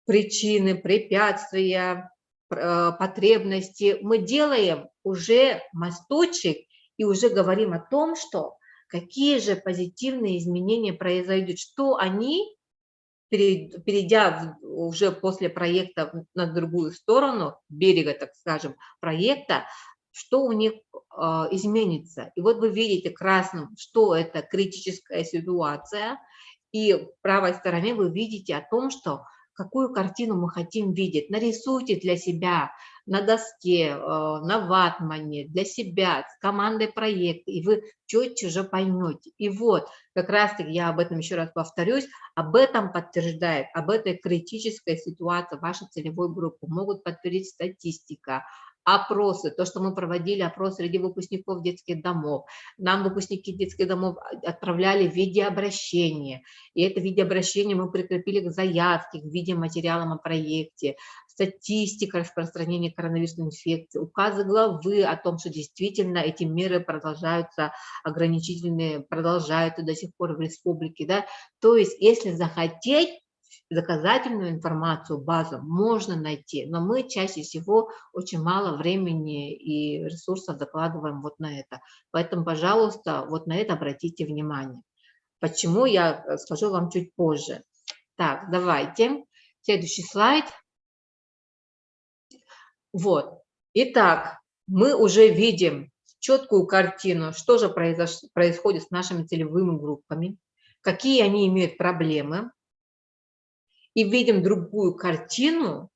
причины, препятствия, потребности, мы делаем уже мосточек и уже говорим о том, что какие же позитивные изменения произойдут, что они, перейдя уже после проекта на другую сторону, берега, так скажем, проекта, что у них изменится. И вот вы видите красным, что это критическая ситуация, и в правой стороне вы видите о том, что какую картину мы хотим видеть. Нарисуйте для себя на доске, на ватмане, для себя, с командой проекта, и вы четче уже поймете. И вот, как раз-таки я об этом еще раз повторюсь, об этом подтверждает, об этой критической ситуации вашей целевой группы могут подтвердить статистика, опросы, то, что мы проводили опрос среди выпускников детских домов. Нам выпускники детских домов отправляли в виде обращения, и это видеообращение мы прикрепили к заявке, к видеоматериалам о проекте, статистика распространения коронавирусной инфекции, указы главы о том, что действительно эти меры продолжаются, ограничительные продолжаются до сих пор в республике. Да? То есть, если захотеть, доказательную информацию, базу можно найти, но мы чаще всего очень мало времени и ресурсов закладываем вот на это. Поэтому, пожалуйста, вот на это обратите внимание. Почему, я скажу вам чуть позже. Так, давайте. Следующий слайд. Вот. Итак, мы уже видим четкую картину, что же происходит с нашими целевыми группами, какие они имеют проблемы. И видим другую картину,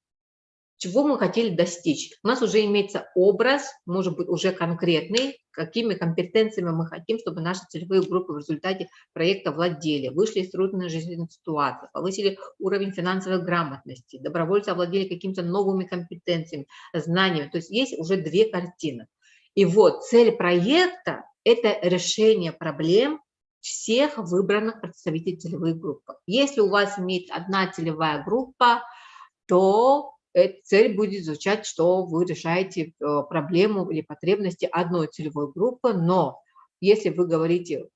чего мы хотели достичь. У нас уже имеется образ, может быть, уже конкретный, какими компетенциями мы хотим, чтобы наши целевые группы в результате проекта владели, вышли из трудной жизненной ситуации, повысили уровень финансовой грамотности, добровольцы овладели какими-то новыми компетенциями, знаниями. То есть есть уже две картины. И вот цель проекта – это решение проблем всех выбранных представителей целевой группы. Если у вас имеется одна целевая группа, то цель будет звучать, что вы решаете проблему или потребности одной целевой группы, но если вы говорите,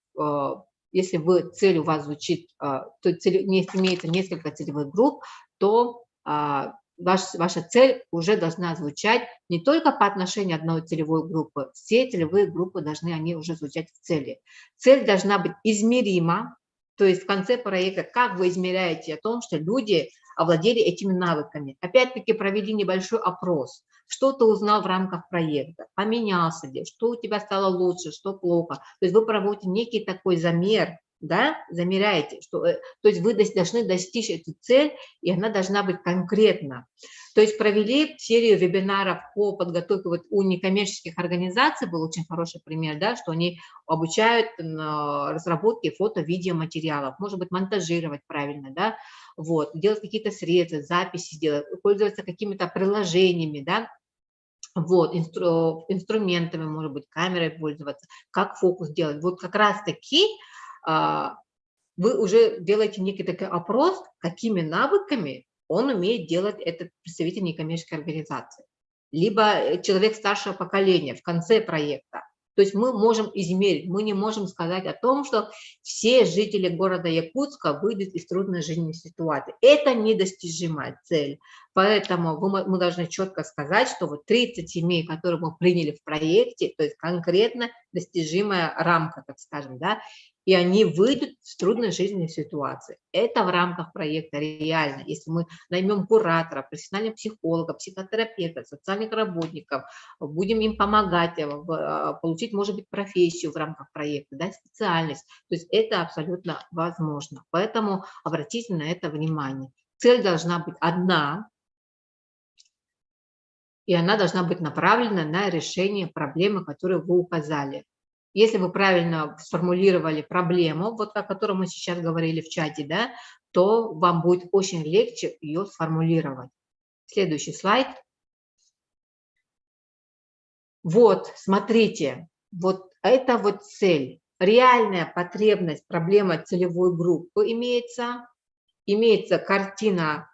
если цель у вас звучит, то имеется несколько целевых групп, то ваша цель уже должна звучать не только по отношению одной целевой группы, все целевые группы должны они уже звучать в цели. Цель должна быть измерима, то есть в конце проекта, как вы измеряете о том, что люди овладели этими навыками. Опять-таки провели небольшой опрос, что ты узнал в рамках проекта, поменялся ли, что у тебя стало лучше, что плохо. То есть вы проводите некий такой замер, да, замеряете, что, то есть вы должны достичь эту цель, и она должна быть конкретна. То есть провели серию вебинаров по подготовке вот у некоммерческих организаций, был очень хороший пример, да, что они обучают разработке фото-видеоматериалов, может быть, монтажировать правильно, да, вот, делать какие-то средства, записи делать, пользоваться какими-то приложениями, да, вот, инструментами, может быть, камерой пользоваться, как фокус делать. Вот как раз-таки вы уже делаете некий такой опрос, какими навыками он умеет делать этот представитель некоммерческой организации. Либо человек старшего поколения в конце проекта. То есть мы можем измерить, мы не можем сказать о том, что все жители города Якутска выйдут из трудной жизненной ситуации. Это недостижимая цель. Поэтому мы должны четко сказать, что вот 30 семей, которые мы приняли в проекте, то есть конкретно достижимая рамка, так скажем, да, и они выйдут с трудной жизненной ситуации. Это в рамках проекта реально. Если мы наймем куратора, профессионального психолога, психотерапевта, социальных работников, будем им помогать получить, может быть, профессию в рамках проекта, да, специальность. То есть это абсолютно возможно. Поэтому обратите на это внимание. Цель должна быть одна, и она должна быть направлена на решение проблемы, которую вы указали. Если вы правильно сформулировали проблему, вот о которой мы сейчас говорили в чате, да, то вам будет очень легче ее сформулировать. Следующий слайд. Вот, смотрите, вот это вот цель. Реальная потребность, проблема целевой группы имеется картина,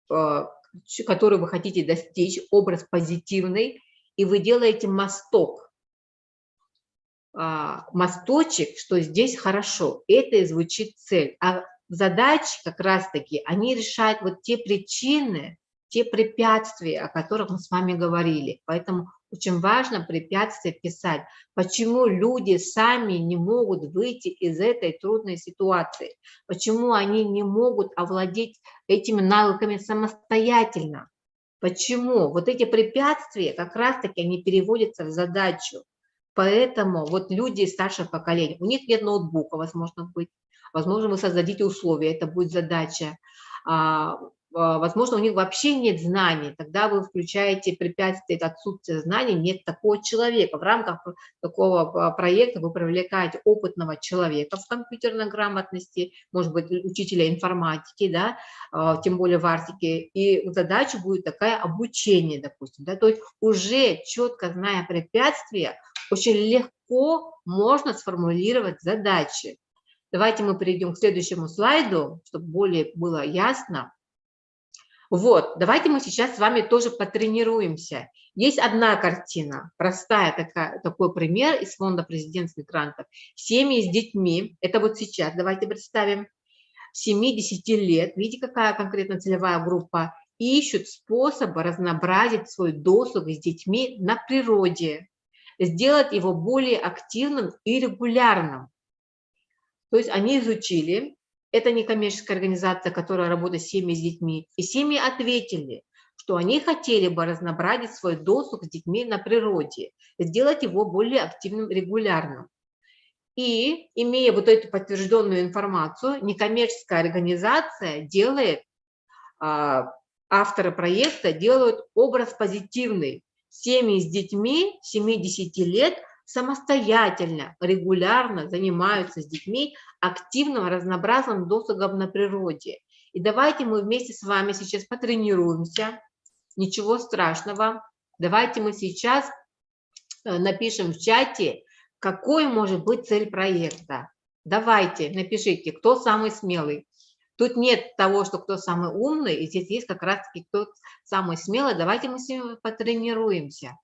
которую вы хотите достичь, образ позитивный, и вы делаете мосточек, что здесь хорошо, это и звучит цель. А задачи как раз-таки, они решают вот те причины, те препятствия, о которых мы с вами говорили. Поэтому очень важно препятствия писать. Почему люди сами не могут выйти из этой трудной ситуации? Почему они не могут овладеть этими навыками самостоятельно? Почему? Вот эти препятствия как раз-таки они переводятся в задачу. Поэтому вот люди старшего поколения, у них нет ноутбука, возможно, вы создадите условия, это будет задача. возможно, у них вообще нет знаний, тогда вы включаете препятствие, это отсутствие знаний, нет такого человека. В рамках такого проекта вы привлекаете опытного человека в компьютерной грамотности, может быть, учителя информатики, да, тем более в Арктике, и задача будет такая обучение, допустим, да, то есть уже четко зная препятствия, очень легко можно сформулировать задачи. Давайте мы перейдем к следующему слайду, чтобы более было ясно. Вот, давайте мы сейчас с вами тоже потренируемся. Есть одна картина, простая такой пример из фонда президентских грантов. Семьи с детьми, это вот сейчас, давайте представим, 7-10 лет, видите, какая конкретно целевая группа, ищут способы разнообразить свой досуг с детьми на природе, сделать его более активным и регулярным. То есть они изучили, это некоммерческая организация, которая работает с семьями с детьми, и семьи ответили, что они хотели бы разнообразить свой досуг с детьми на природе, сделать его более активным, регулярным. И, имея вот эту подтвержденную информацию, некоммерческая организация делает, авторы проекта делают образ позитивный. Семьи с детьми 7-10 лет самостоятельно, регулярно занимаются с детьми активным, разнообразным досугом на природе. И давайте мы вместе с вами сейчас потренируемся. Ничего страшного. Давайте мы сейчас напишем в чате, какой может быть цель проекта. Давайте, напишите, кто самый смелый. Тут нет того, что кто самый умный, и здесь есть как раз-таки кто самый смелый. Давайте мы с ними потренируемся.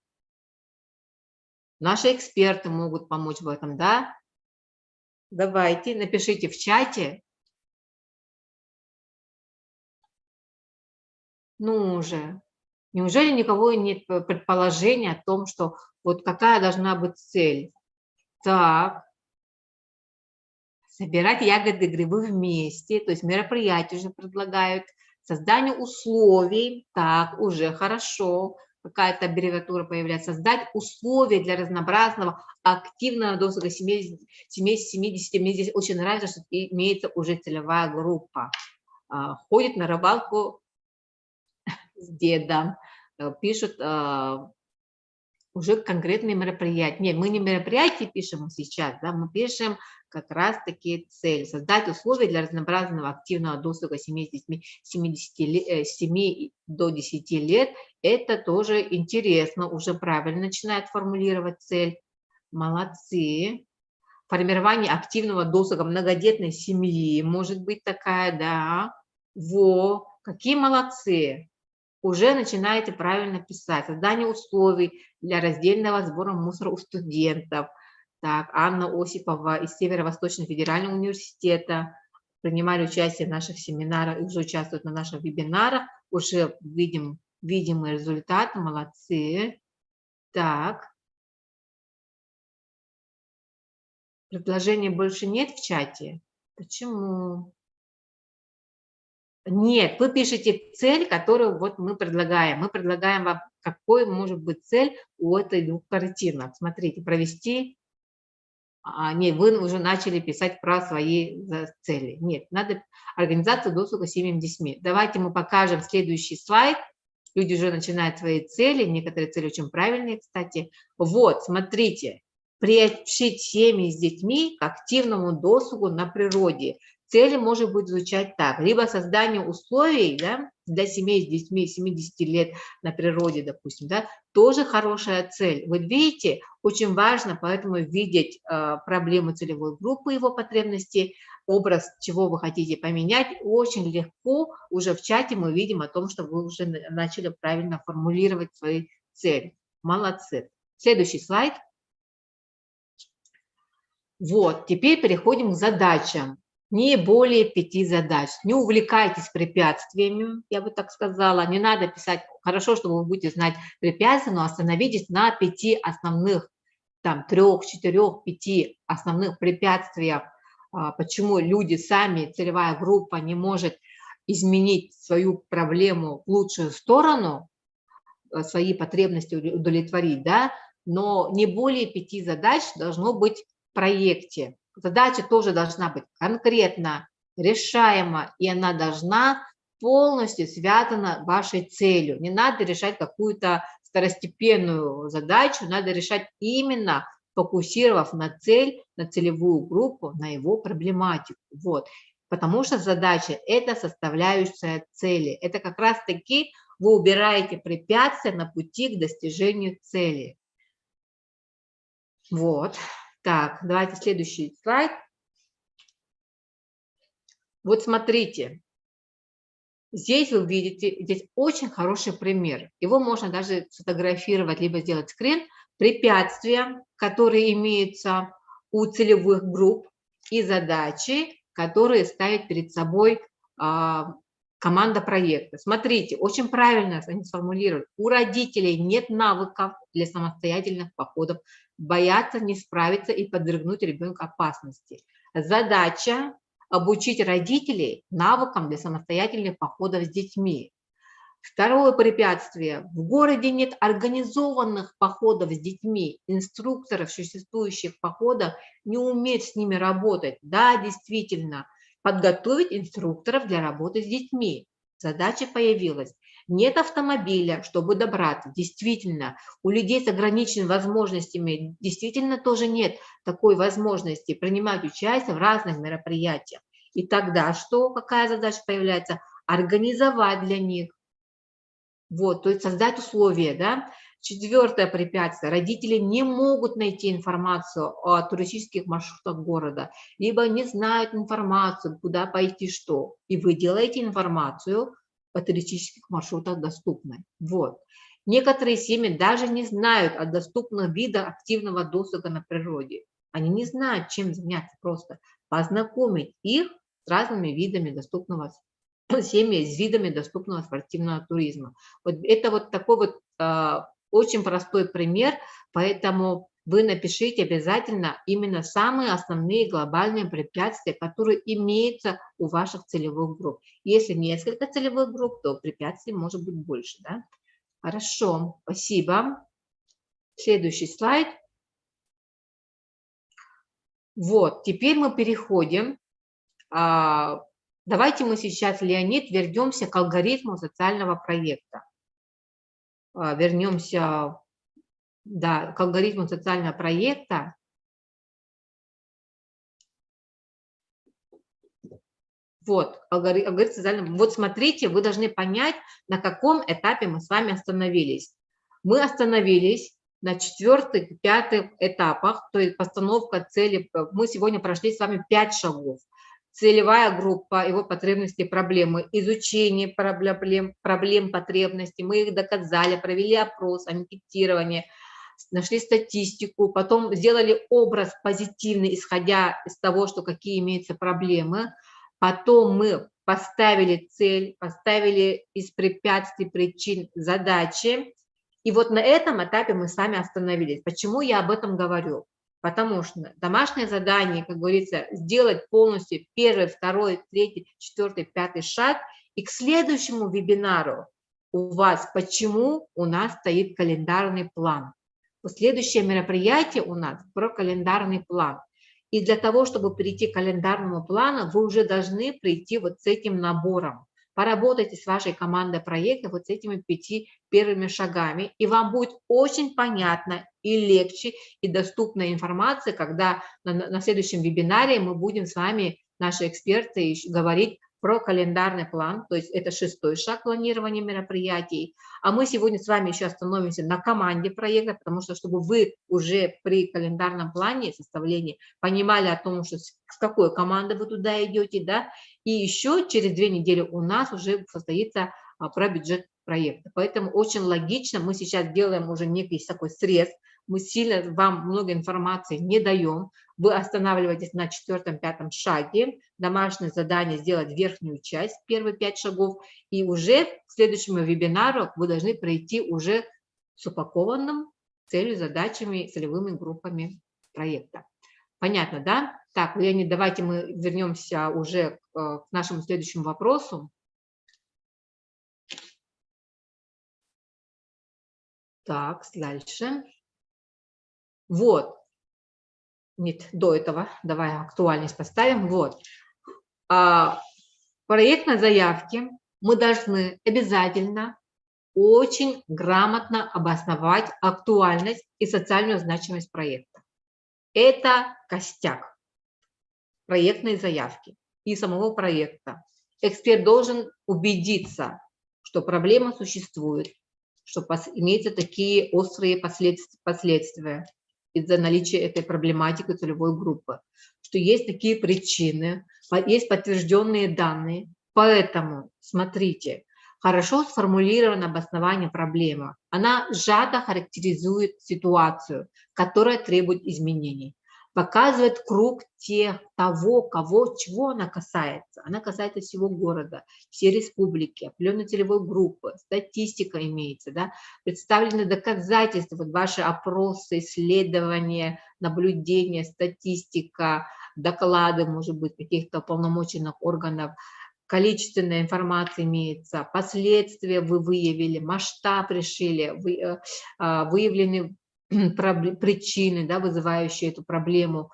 Наши эксперты могут помочь в этом, да? Давайте, напишите в чате. Ну уже. Неужели никого нет предположения о том, что вот какая должна быть цель? Так. Собирать ягоды, грибы вместе, то есть мероприятия уже предлагают. Создание условий, так, уже хорошо. Какая-то аббревиатура появляется. Создать условия для разнообразного активного досуга семей с 70. Мне здесь очень нравится, что имеется уже целевая группа. Ходит на рыбалку с дедом, пишут уже конкретные мероприятия. Нет, мы не мероприятия пишем сейчас, да, мы пишем как раз-таки цель. Создать условия для разнообразного активного досуга семей с детьми 7 до 10 лет. Это тоже интересно, уже правильно начинает формулировать цель. Молодцы. Формирование активного досуга многодетной семьи может быть такая, да. Во, какие молодцы. Уже начинаете правильно писать. Создание условий для раздельного сбора мусора у студентов. Так, Анна Осипова из Северо-Восточного федерального университета принимали участие в наших семинарах и уже участвуют на наших вебинарах. Уже видим видимые результаты, молодцы. Так. Предложений больше нет в чате? Почему? Нет, вы пишете цель, которую вот мы предлагаем. Мы предлагаем вам, какой может быть цель у этой двух картинок. Смотрите, провести. Нет, вы уже начали писать про свои цели. Нет, надо организацию досуга семьям с детьми. Давайте мы покажем следующий слайд. Люди уже начинают свои цели. Некоторые цели очень правильные, кстати. Вот, смотрите. Приобщить семьи с детьми к активному досугу на природе. Цели может быть звучать так. Либо создание условий, да, для семей с детьми 70 лет на природе, допустим, да, тоже хорошая цель. Вы видите, очень важно поэтому видеть проблему целевой группы, его потребности, образ, чего вы хотите поменять. Очень легко уже в чате мы видим о том, что вы уже начали правильно формулировать свои цели. Молодцы. Следующий слайд. Вот, теперь переходим к задачам. Не более 5 задач. Не увлекайтесь препятствиями, я бы так сказала. Не надо писать, хорошо, что вы будете знать препятствия, но остановитесь на 5 основных, там, 3, 4, 5 основных препятствиях. Почему люди сами, целевая группа не может изменить свою проблему в лучшую сторону, свои потребности удовлетворить, да, но не более 5 задач должно быть в проекте. Задача тоже должна быть конкретно решаема, и она должна полностью связано с вашей целью. Не надо решать какую-то второстепенную задачу, надо решать именно фокусировав на цель, на целевую группу, на его проблематику. Вот. Потому что задача – это составляющая цели. Это как раз-таки вы убираете препятствия на пути к достижению цели. Вот. Так, давайте следующий слайд. Вот смотрите. Здесь вы видите, здесь очень хороший пример. Его можно даже сфотографировать, либо сделать скрин. Препятствия, которые имеются у целевых групп, и задачи, которые ставит перед собой команда проекта. Смотрите, очень правильно они сформулируют. У родителей нет навыков для самостоятельных походов, боятся не справиться и подвергнуть ребенка опасности. Задача обучить родителей навыкам для самостоятельных походов с детьми. Второе препятствие. В городе нет организованных походов с детьми, инструкторов существующих походов не умеют с ними работать. Да, действительно, подготовить инструкторов для работы с детьми. Задача появилась. Нет автомобиля, чтобы добраться. Действительно, у людей с ограниченными возможностями действительно тоже нет такой возможности принимать участие в разных мероприятиях. И тогда что? Какая задача появляется? Организовать для них. Вот, то есть создать условия, да. Четвертое препятствие. Родители не могут найти информацию о туристических маршрутах города, либо не знают информацию, куда пойти, что. И вы делаете информацию о туристических маршрутах доступной. Вот. Некоторые семьи даже не знают о доступных видах активного досуга на природе. Они не знают, чем заняться просто. Познакомить их с разными видами доступного семьи с видами доступного спортивного туризма. Вот это вот такой вот очень простой пример, поэтому вы напишите обязательно именно самые основные глобальные препятствия, которые имеются у ваших целевых групп. Если несколько целевых групп, то препятствий может быть больше. Да? Хорошо, спасибо. Следующий слайд. Вот, теперь мы переходим. Давайте мы сейчас, Леонид, вернемся к алгоритму социального проекта. Вернемся, да, к алгоритму социального проекта. Вот, алгоритм социального. Вот смотрите, вы должны понять, на каком этапе мы с вами остановились. Мы остановились на 4-й, 5-х этапах, то есть постановка цели. Мы сегодня прошли с вами 5 шагов. Целевая группа, его потребности, проблемы, изучение проблем, потребностей, мы их доказали, провели опрос, анкетирование, нашли статистику, потом сделали образ позитивный, исходя из того, что какие имеются проблемы, потом мы поставили цель, поставили из препятствий, причин, задачи, и вот на этом этапе мы с вами остановились. Почему я об этом говорю? Потому что домашнее задание, как говорится, сделать полностью 1, 2, 3, 4, 5 шаг. И к следующему вебинару у вас, почему у нас стоит календарный план. Следующее мероприятие у нас про календарный план. И для того, чтобы перейти к календарному плану, вы уже должны прийти вот с этим набором. Поработайте с вашей командой проекта вот с этими 5 первыми шагами, и вам будет очень понятно и легче, и доступная информация, когда на следующем вебинаре мы будем с вами, наши эксперты, говорить про календарный план, то есть это 6-й шаг планирования мероприятий. А мы сегодня с вами еще остановимся на команде проекта, потому что чтобы вы уже при календарном плане составлении понимали о том, что с какой командой вы туда идете, да, и еще через 2 недели у нас уже состоится про бюджет проекта. Поэтому очень логично, мы сейчас делаем уже некий такой срез, мы сильно вам много информации не даем, вы останавливаетесь на 4-5 шаге, домашнее задание сделать верхнюю часть, первые 5 шагов, и уже к следующему вебинару вы должны пройти уже с упакованным целью, задачами, целевыми группами проекта. Понятно, да? Так, Леонид, давайте мы вернемся уже к нашему следующему вопросу. Так, дальше. Вот. Нет, до этого. Давай актуальность поставим. Вот. Проектной заявки мы должны обязательно очень грамотно обосновать актуальность и социальную значимость проекта. Это костяк проектной заявки и самого проекта. Эксперт должен убедиться, что проблема существует, что имеются такие острые последствия из-за наличия этой проблематики целевой группы, что есть такие причины, есть подтвержденные данные. Поэтому, смотрите, хорошо сформулировано обоснование проблемы. Она сжато характеризует ситуацию, которая требует изменений. Показывает круг чего она касается. Она касается всего города, всей республики, определенной целевой группы, статистика имеется, да? Представлены доказательства, вот ваши опросы, исследования, наблюдения, статистика, доклады, может быть, каких-то уполномоченных органов, количественная информация имеется, последствия вы выявили, масштаб решили, выявлены причины, да, вызывающие эту проблему,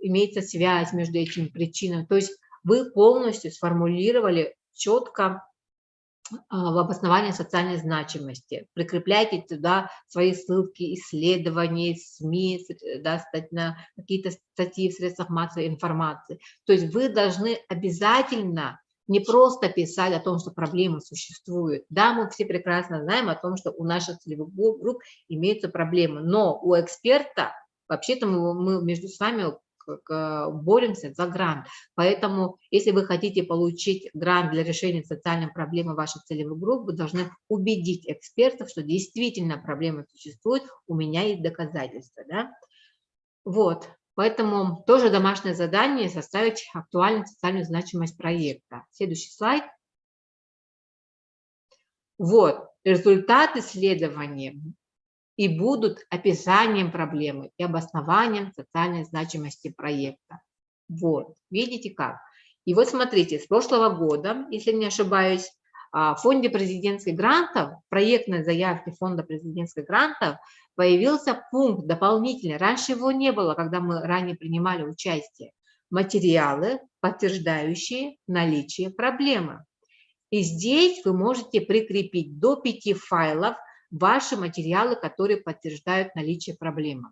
имеется связь между этими причинами. То есть вы полностью сформулировали четко в обосновании социальной значимости. Прикрепляйте туда свои ссылки, исследования, СМИ, да, на какие-то статьи в средствах массовой информации. То есть вы должны обязательно не просто писать о том, что проблемы существуют. Да, мы все прекрасно знаем о том, что у наших целевых групп имеются проблемы, но у эксперта, вообще-то мы между вами боремся за грант. Поэтому, если вы хотите получить грант для решения социальной проблемы ваших целевых групп, вы должны убедить экспертов, что действительно проблема существует, у меня есть доказательства. Да? Вот. Поэтому тоже домашнее задание — составить актуальную социальную значимость проекта. Следующий слайд. Вот. Результат исследования и будут описанием проблемы и обоснованием социальной значимости проекта. Вот. Видите как? И вот смотрите, с прошлого года, если не ошибаюсь, в фонде президентских грантов, проектной заявки фонда президентских грантов появился пункт дополнительный. Раньше его не было, когда мы ранее принимали участие. Материалы, подтверждающие наличие проблемы. И здесь вы можете прикрепить до 5 файлов ваши материалы, которые подтверждают наличие проблемы.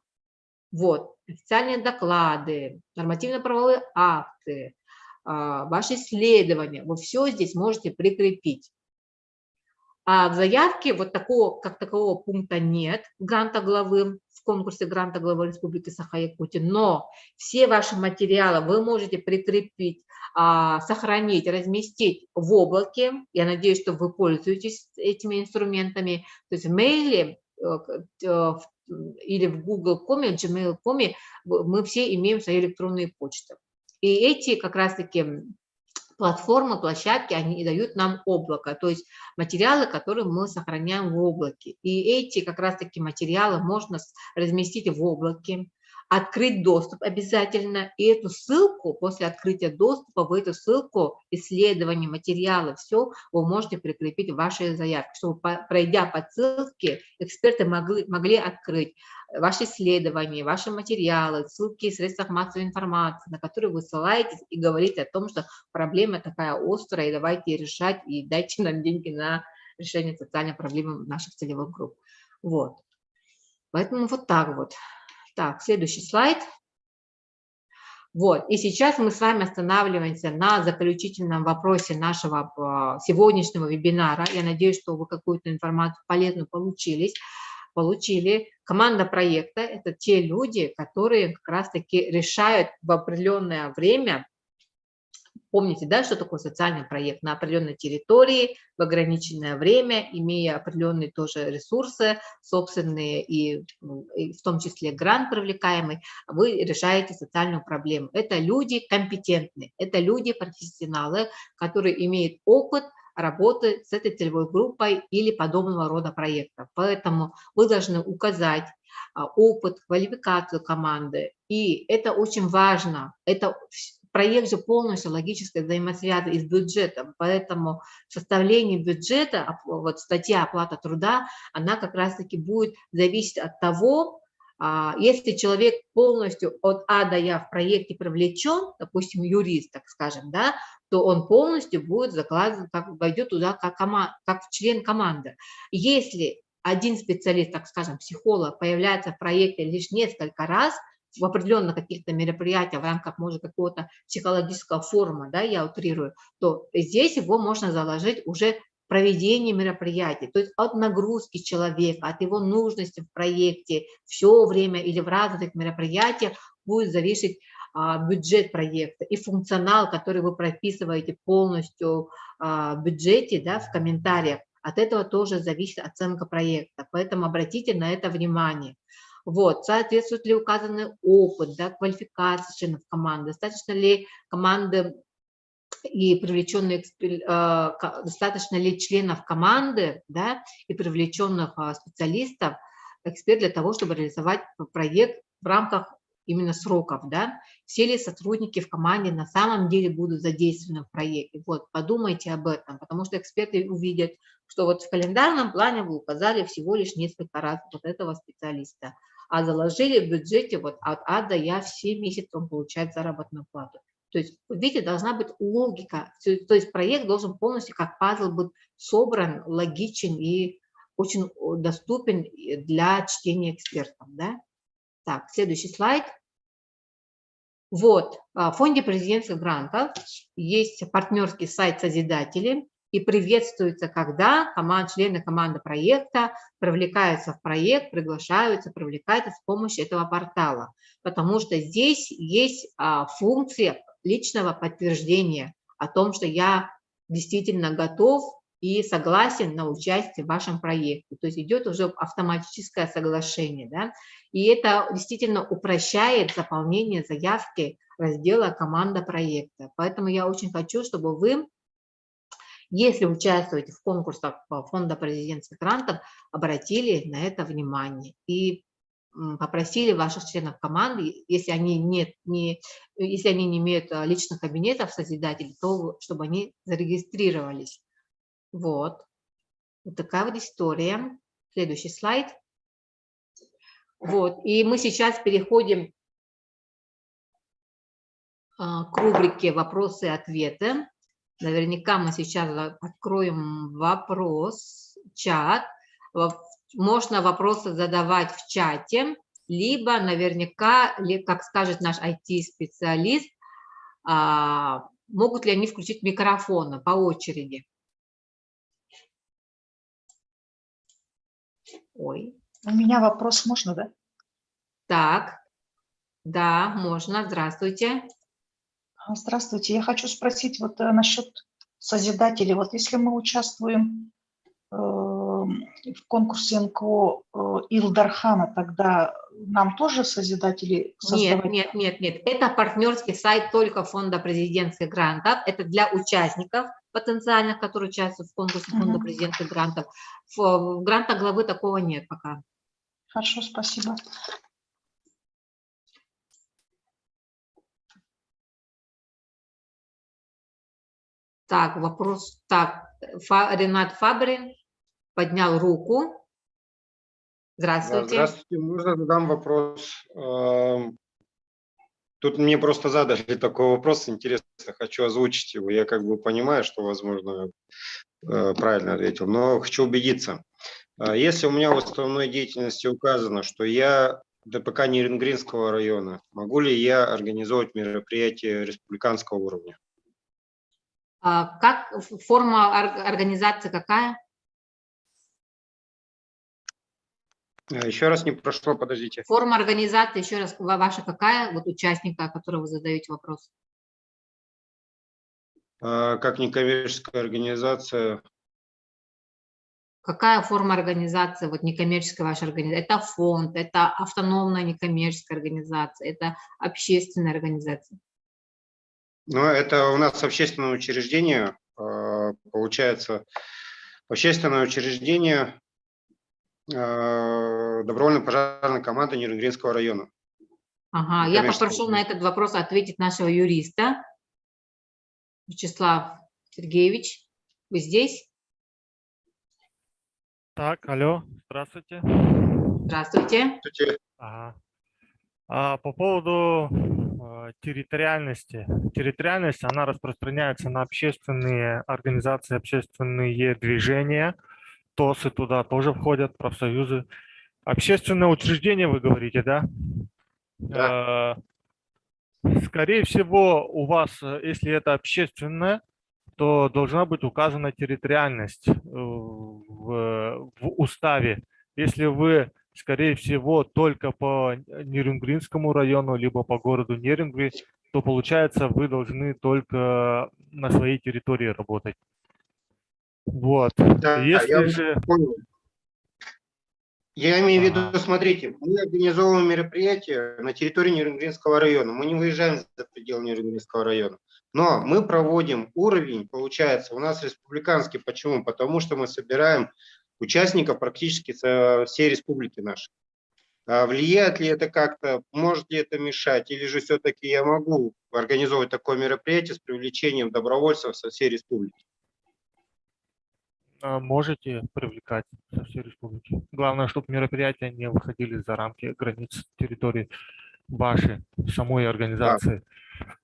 Вот, официальные доклады, нормативно-правовые акты, ваши исследования, вы все здесь можете прикрепить. А в заявке вот такого, как такового пункта нет, гранта главы, в конкурсе гранта главы Республики Саха-Якутия, но все ваши материалы вы можете прикрепить, сохранить, разместить в облаке. Я надеюсь, что вы пользуетесь этими инструментами. То есть в мейле или в Google.com, Gmail.com мы все имеем свои электронные почты. И эти как раз-таки платформы, площадки, они дают нам облако, то есть материалы, которые мы сохраняем в облаке. И эти как раз-таки материалы можно разместить в облаке, открыть доступ обязательно, и эту ссылку, после открытия доступа, вы эту ссылку, исследования, материалы, все вы можете прикрепить в вашей заявке, чтобы, пройдя по ссылке, эксперты могли открыть ваши исследования, ваши материалы, ссылки в средствах массовой информации, на которые вы ссылаетесь и говорите о том, что проблема такая острая, и давайте решать, и дайте нам деньги на решение социальной проблемы наших целевых групп. Вот. Поэтому вот так вот. Так, следующий слайд. Вот, и сейчас мы с вами останавливаемся на заключительном вопросе нашего сегодняшнего вебинара. Я надеюсь, что вы какую-то информацию полезную получили. Команда проекта – это те люди, которые как раз-таки решают в определенное время. Помните, да, что такое социальный проект? На определенной территории, в ограниченное время, имея определенные тоже ресурсы собственные и в том числе грант привлекаемый, вы решаете социальную проблему. Это люди компетентные, это люди профессионалы, которые имеют опыт работы с этой целевой группой или подобного рода проектов. Поэтому вы должны указать опыт, квалификацию команды. И это очень важно. Проект же полностью логически взаимосвязан и с бюджетом, поэтому составление бюджета, вот статья оплата труда, она как раз-таки будет зависеть от того, если человек полностью от А до Я в проекте привлечен, допустим, юрист, так скажем, да, то он полностью будет закладывать, войдет туда как член команды. Если один специалист, так скажем, психолог, появляется в проекте лишь несколько раз в определенных каких-то мероприятиях в рамках, может, какого-то психологического форума, да, я утрирую, то здесь его можно заложить уже проведение мероприятий, то есть от нагрузки человека, от его нужности в проекте, все время или в разных мероприятиях будет зависеть бюджет проекта и функционал, который вы прописываете полностью в бюджете, да, в комментариях. От этого тоже зависит оценка проекта, поэтому обратите на это внимание. Вот, соответствует ли указанный опыт, да, квалификация членов команды, достаточно ли команды и привлеченные, достаточно ли членов команды, да, и привлеченных специалистов, эксперт для того, чтобы реализовать проект в рамках именно сроков, да, все ли сотрудники в команде на самом деле будут задействованы в проекте. Вот, подумайте об этом, потому что эксперты увидят, что вот в календарном плане вы указали всего лишь несколько раз вот этого специалиста, а заложили в бюджете вот от А до Я все месяцы он получает заработную плату. То есть, видите, должна быть логика, то есть проект должен полностью как пазл быть собран, логичен и очень доступен для чтения экспертов, да? Так, следующий слайд. Вот, в фонде президентских грантов есть партнерский сайт «Созидатели», и приветствуется, когда члены команды проекта привлекаются в проект, приглашаются, привлекаются с помощью этого портала, потому что здесь есть функция личного подтверждения о том, что я действительно готов и согласен на участие в вашем проекте. То есть идет уже автоматическое соглашение, да? И это действительно упрощает заполнение заявки раздела «Команда проекта». Поэтому я очень хочу, чтобы вы, если участвуете в конкурсах фонда президентских грантов, обратили на это внимание и попросили ваших членов команды, если они не имеют личных кабинетов созидателей, то чтобы они зарегистрировались. Вот такая вот история. Следующий слайд. Вот, и мы сейчас переходим к рубрике «Вопросы и ответы». Наверняка мы сейчас откроем чат. Можно вопросы задавать в чате, либо наверняка, как скажет наш IT-специалист, могут ли они включить микрофоны по очереди. Ой. У меня вопрос можно, да? Так, да, можно. Здравствуйте. Здравствуйте. Я хочу спросить вот насчет созидателей. Вот если мы участвуем в конкурсе НКО Илдархана, тогда нам тоже созидатели создавать? Нет. Это партнерский сайт только фонда президентских грантов. Это для участников потенциальных, которые участвуют в конкурсе фонда президентских грантов. В грантах главы такого нет пока. Хорошо, спасибо. Так, вопрос. Так, Ренат Фабрин поднял руку. Здравствуйте. Да, здравствуйте. Можно задам вопрос? Тут мне просто задали такой вопрос, интересно, хочу озвучить его. Я как бы понимаю, что, возможно, правильно ответил, но хочу убедиться. Если у меня в основной деятельности указано, что я ДПК Нерюнгринского района, могу ли я организовывать мероприятия республиканского уровня? Как форма организации какая? Еще раз не прошло, подождите. Форма организации, еще раз, ваша какая, вот участника, которого вы задаете вопрос? Как некоммерческая организация. Какая форма организации, вот некоммерческая ваша организация? Это фонд, это автономная некоммерческая организация, это общественная организация? Ну, это у нас общественное учреждение, получается, общественное учреждение добровольно-пожарной команды Нерюнгринского района. Ага, я попрошу на этот вопрос ответить нашего юриста. Вячеслав Сергеевич, вы здесь? Так, алло, здравствуйте. Здравствуйте. Здравствуйте. Ага. По поводу территориальности. Территориальность, она распространяется на общественные организации, общественные движения. ТОСы туда тоже входят, профсоюзы. Общественное учреждение, вы говорите, да? Да. Скорее всего, у вас, если это общественное, то должна быть указана территориальность в уставе. Если вы, скорее всего, только по Нерюнгринскому району, либо по городу Нерюнгри, то получается, вы должны только на своей территории работать. Вот. Да, я Если же... понял. Я имею в виду, Ага. смотрите, мы организовываем мероприятия на территории Нерюнгринского района. Мы не выезжаем за пределы Нерюнгринского района. Но мы проводим уровень, получается, у нас республиканский. Почему? Потому что мы собираем участников практически со всей республики нашей. А влияет ли это как-то, может ли это мешать, или же все-таки я могу организовывать такое мероприятие с привлечением добровольцев со всей республики? Можете привлекать со всей республики. Главное, чтобы мероприятия не выходили за рамки границ территории вашей, самой организации.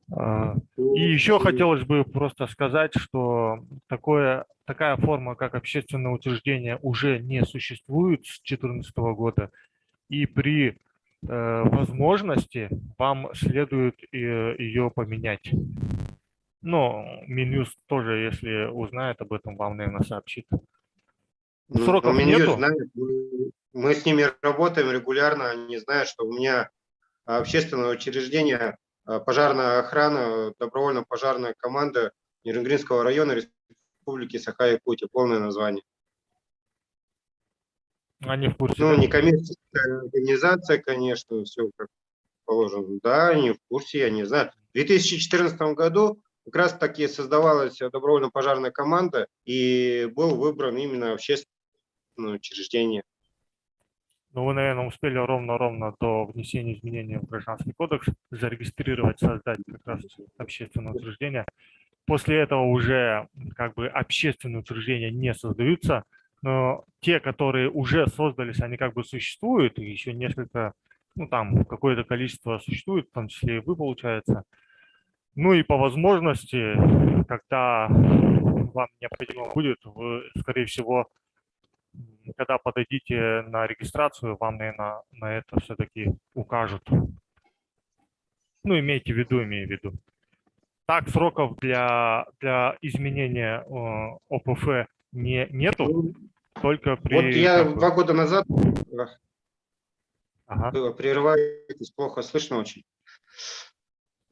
И еще хотелось бы просто сказать, что такая форма, как общественное учреждение, уже не существует с 2014 года. И при возможности вам следует ее поменять. Но Минюст тоже, если узнает об этом, вам, наверное, сообщит. Сроков нету? Знает, мы с ними работаем регулярно, они знают, что у меня общественное учреждение, пожарная охрана, добровольно-пожарная команда Нерюнгринского района Республики Саха-Якутия, полное название. Они в курсе, Ну, да? не коммерческая организация, конечно, все как положено. Да, они в курсе, я не знаю. В 2014 году как раз таки создавалась добровольно-пожарная команда, и был выбран именно общественное учреждение. Но вы, наверное, успели ровно до внесения изменений в Гражданский кодекс зарегистрировать, создать как раз общественное учреждение. После этого уже как бы общественные учреждения не создаются, но те, которые уже создались, они как бы существуют, и еще несколько, ну там какое-то количество существует, в том числе и вы, получается. Ну и по возможности, когда вам необходимо будет, вы, скорее всего, когда подойдите на регистрацию, вам, наверное, на это все-таки укажут. Ну, имейте в виду. Так, сроков для изменения ОПФ нету, только при... Вот я как бы... 2 года назад... Ага. Прерываетесь, плохо слышно очень.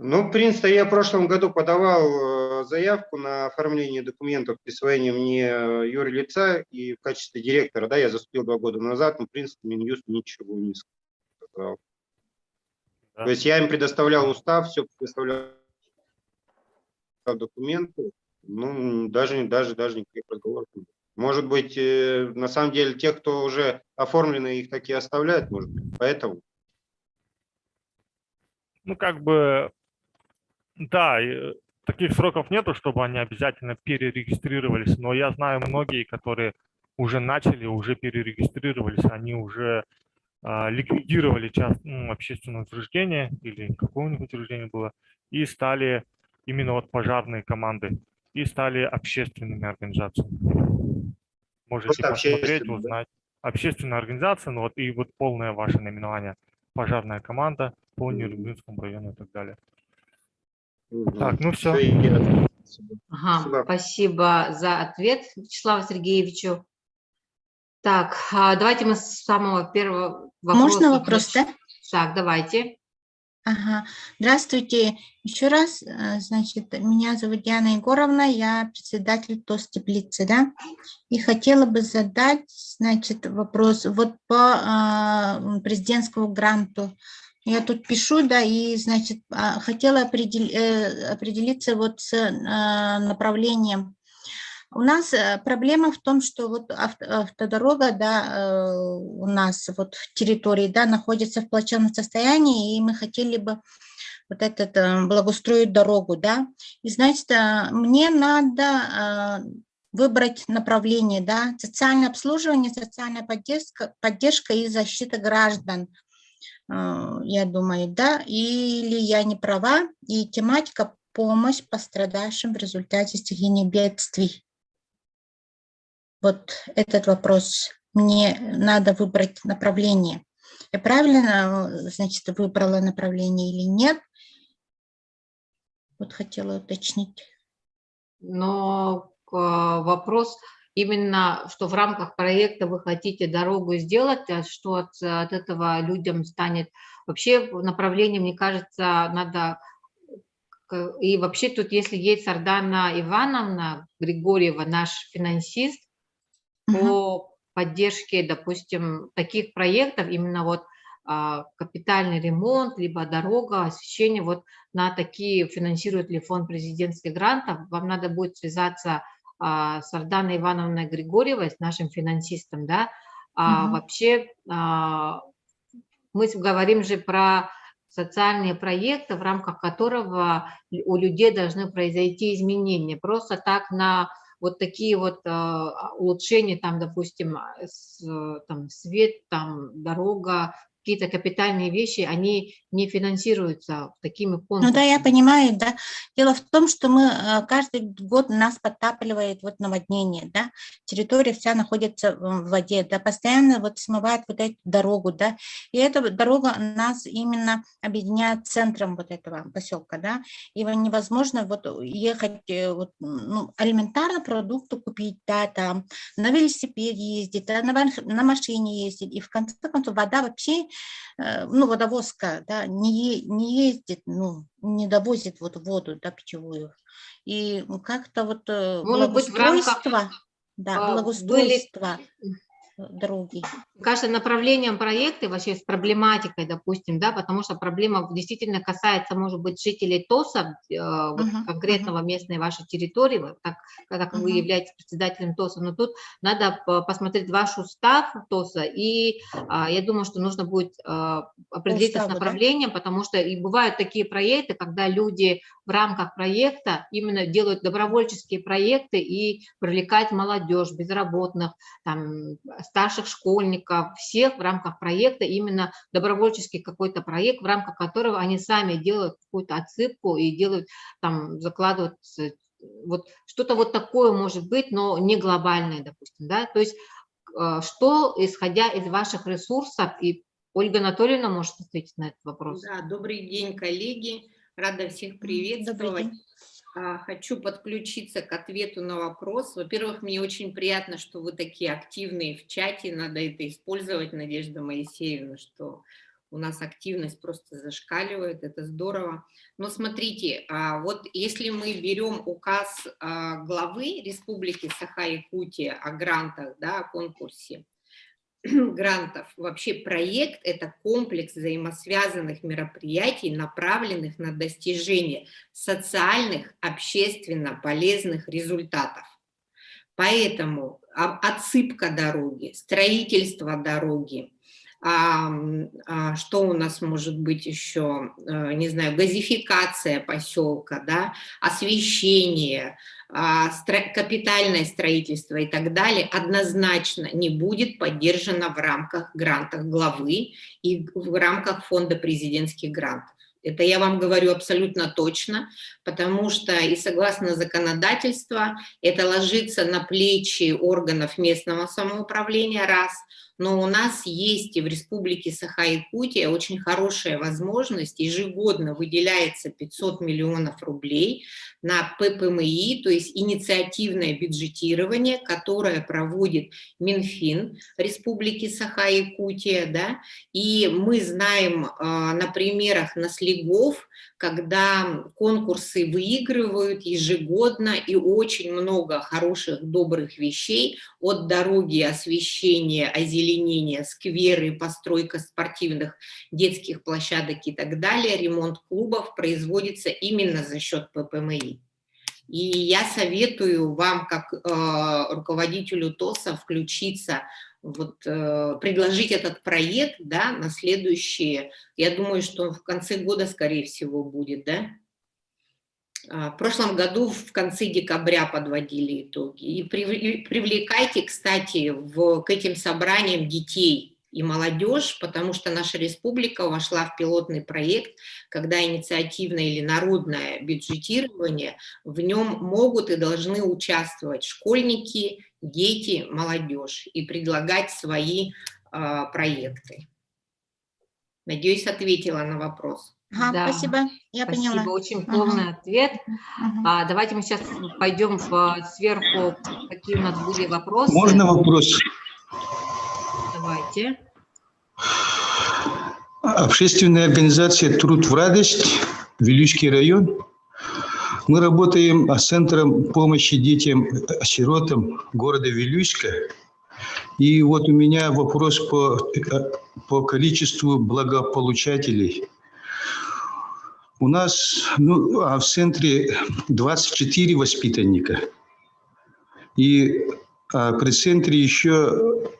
Ну, в принципе, я в прошлом году подавал заявку на оформление документов присвоения мне юрлица, и в качестве директора, да, я заступил 2 года назад, но, в принципе, Минюст ничего не сказал. Да. То есть я им предоставлял устав, все предоставлял документы, ну, даже никаких разговоров не было. Может быть, на самом деле, тех, кто уже оформлены, их такие оставляют, может быть, поэтому. Ну, как бы, да, таких сроков нету, чтобы они обязательно перерегистрировались, но я знаю многие, которые уже начали, уже перерегистрировались, они уже ликвидировали общественное учреждение или какое-нибудь учреждение было, и стали именно вот пожарные команды, и стали общественными организациями. Можете Просто посмотреть, узнать. Да? Общественная организация, ну вот и вот полное ваше наименование. Пожарная команда по Нерюнгринскому району и так далее. Так, ну все. Ага, спасибо за ответ Вячеславу Сергеевичу. Так, давайте мы с самого первого вопроса... Можно вопрос, да? Так, давайте. Ага. Здравствуйте еще раз. Значит, меня зовут Диана Егоровна, я председатель ТОС Теплицы, да? И хотела бы задать, значит, вопрос вот по президентскому гранту. Я тут пишу, да, и, значит, хотела определиться вот с направлением. У нас проблема в том, что вот автодорога, да, у нас вот в территории, да, находится в плачевном состоянии, и мы хотели бы вот благоустроить дорогу, да. И, значит, мне надо выбрать направление, да, социальное обслуживание, социальная поддержка и защита граждан. я думаю, да, или я не права, и тематика помощь пострадавшим в результате стихийных бедствий. Вот этот вопрос. Мне надо выбрать направление. Я правильно, значит, выбрала направление или нет? Вот хотела уточнить. Но вопрос именно, что в рамках проекта вы хотите дорогу сделать, а что от этого людям станет. Вообще направление, мне кажется, надо... И вообще тут, если есть Сардана Ивановна Григорьева, наш финансист, по поддержке, допустим, таких проектов, именно вот капитальный ремонт, либо дорога, освещение, вот на такие финансирует ли фонд президентских грантов, вам надо будет связаться с Арданой Ивановной Григорьевой, с нашим финансистом, да. Вообще мы говорим же про социальные проекты, в рамках которого у людей должны произойти изменения. Просто так на вот такие вот улучшения, там, допустим, там, свет, там, дорога, какие-то капитальные вещи, они не финансируются такими конкурсами. Ну да, я понимаю, да. Дело в том, что мы каждый год нас подтапливает вот наводнение, да. Территория вся находится в воде, да, постоянно вот смывает вот эту дорогу, да. И эта дорога нас именно объединяет с центром вот этого поселка, да. И невозможно вот ехать, вот, ну, элементарно продукты купить, да, там, на велосипеде ездить, да, на машине ездить. И в конце концов вода вообще, ну, водовозка, да, не ездит, ну, не довозит вот воду, да, питьевую. И как-то вот благоустройство, да, благоустройство дороги. Кажется, направлением проекта, вообще с проблематикой, допустим, да, потому что проблема действительно касается, может быть, жителей ТОСа, вот конкретного местной вашей территории, вот так, когда вы являетесь председателем ТОСа, но тут надо посмотреть ваш устав ТОСа, и я думаю, что нужно будет определиться с направлением, да? Потому что и бывают такие проекты, когда люди в рамках проекта именно делают добровольческие проекты и привлекают молодежь, безработных, там, старших школьников, всех в рамках проекта, именно добровольческий какой-то проект, в рамках которого они сами делают какую-то отсыпку и делают, там, закладывают, вот что-то вот такое может быть, но не глобальное, допустим, да, то есть что, исходя из ваших ресурсов, и Ольга Анатольевна может ответить на этот вопрос. Да, добрый день, коллеги, рада всех приветствовать. Хочу подключиться к ответу на вопрос. Во-первых, мне очень приятно, что вы такие активные в чате, надо это использовать, Надежда Моисеевна, что у нас активность просто зашкаливает, это здорово. Но смотрите, вот если мы берем указ главы Республики Саха-Якутия о грантах, да, о конкурсе грантов, вообще проект – это комплекс взаимосвязанных мероприятий, направленных на достижение социальных, общественно полезных результатов. Поэтому отсыпка дороги, строительство дороги, что у нас может быть еще, не знаю, газификация поселка, да, освещение, капитальное строительство и так далее однозначно не будет поддержано в рамках грантов главы и в рамках фонда президентских грантов. Это я вам говорю абсолютно точно, потому что и согласно законодательству это ложится на плечи органов местного самоуправления, раз, но у нас есть и в Республике Саха-Якутия очень хорошая возможность, ежегодно выделяется 500 миллионов рублей на ППМИ, то есть инициативное бюджетирование, которое проводит Минфин Республики Саха-Якутия, да, и мы знаем на примерах наследов, когда конкурсы выигрывают ежегодно и очень много хороших, добрых вещей от дороги, освещения, озеленения, скверы, постройка спортивных детских площадок и так далее, ремонт клубов производится именно за счет ППМИ. И я советую вам, как руководителю ТОСа, включиться, вот, предложить этот проект, да, на следующие, я думаю, что в конце года, скорее всего, будет, да? В прошлом году в конце декабря подводили итоги. И привлекайте, кстати, к этим собраниям детей. и молодежь, потому что наша республика вошла в пилотный проект, когда инициативное или народное бюджетирование, в нем могут и должны участвовать школьники, дети, молодежь и предлагать свои проекты. Надеюсь, ответила на вопрос. Ага, Да, спасибо, я спасибо, поняла. очень полный ответ. Давайте мы сейчас пойдем сверху, какие у нас были вопросы. Можно вопрос? Давайте. Общественная организация «Труд в радость», Вилюйский район. Мы работаем с Центром помощи детям-сиротам города Вилюйска. И вот у меня вопрос по количеству благополучателей. У нас в центре 24 воспитанника. И при центре еще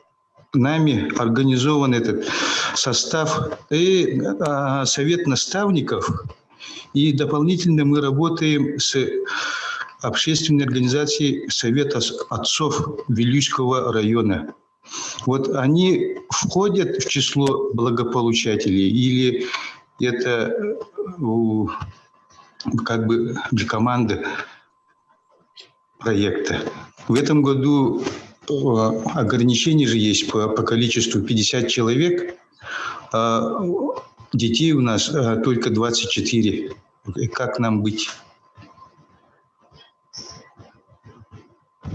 нами организован этот состав и совет наставников. И дополнительно мы работаем с общественной организацией Совета отцов Вилюйского района. Вот они входят в число благополучателей или это как бы команда проекта? В этом году ограничение же есть по количеству 50 человек, а детей у нас только 24. Как нам быть?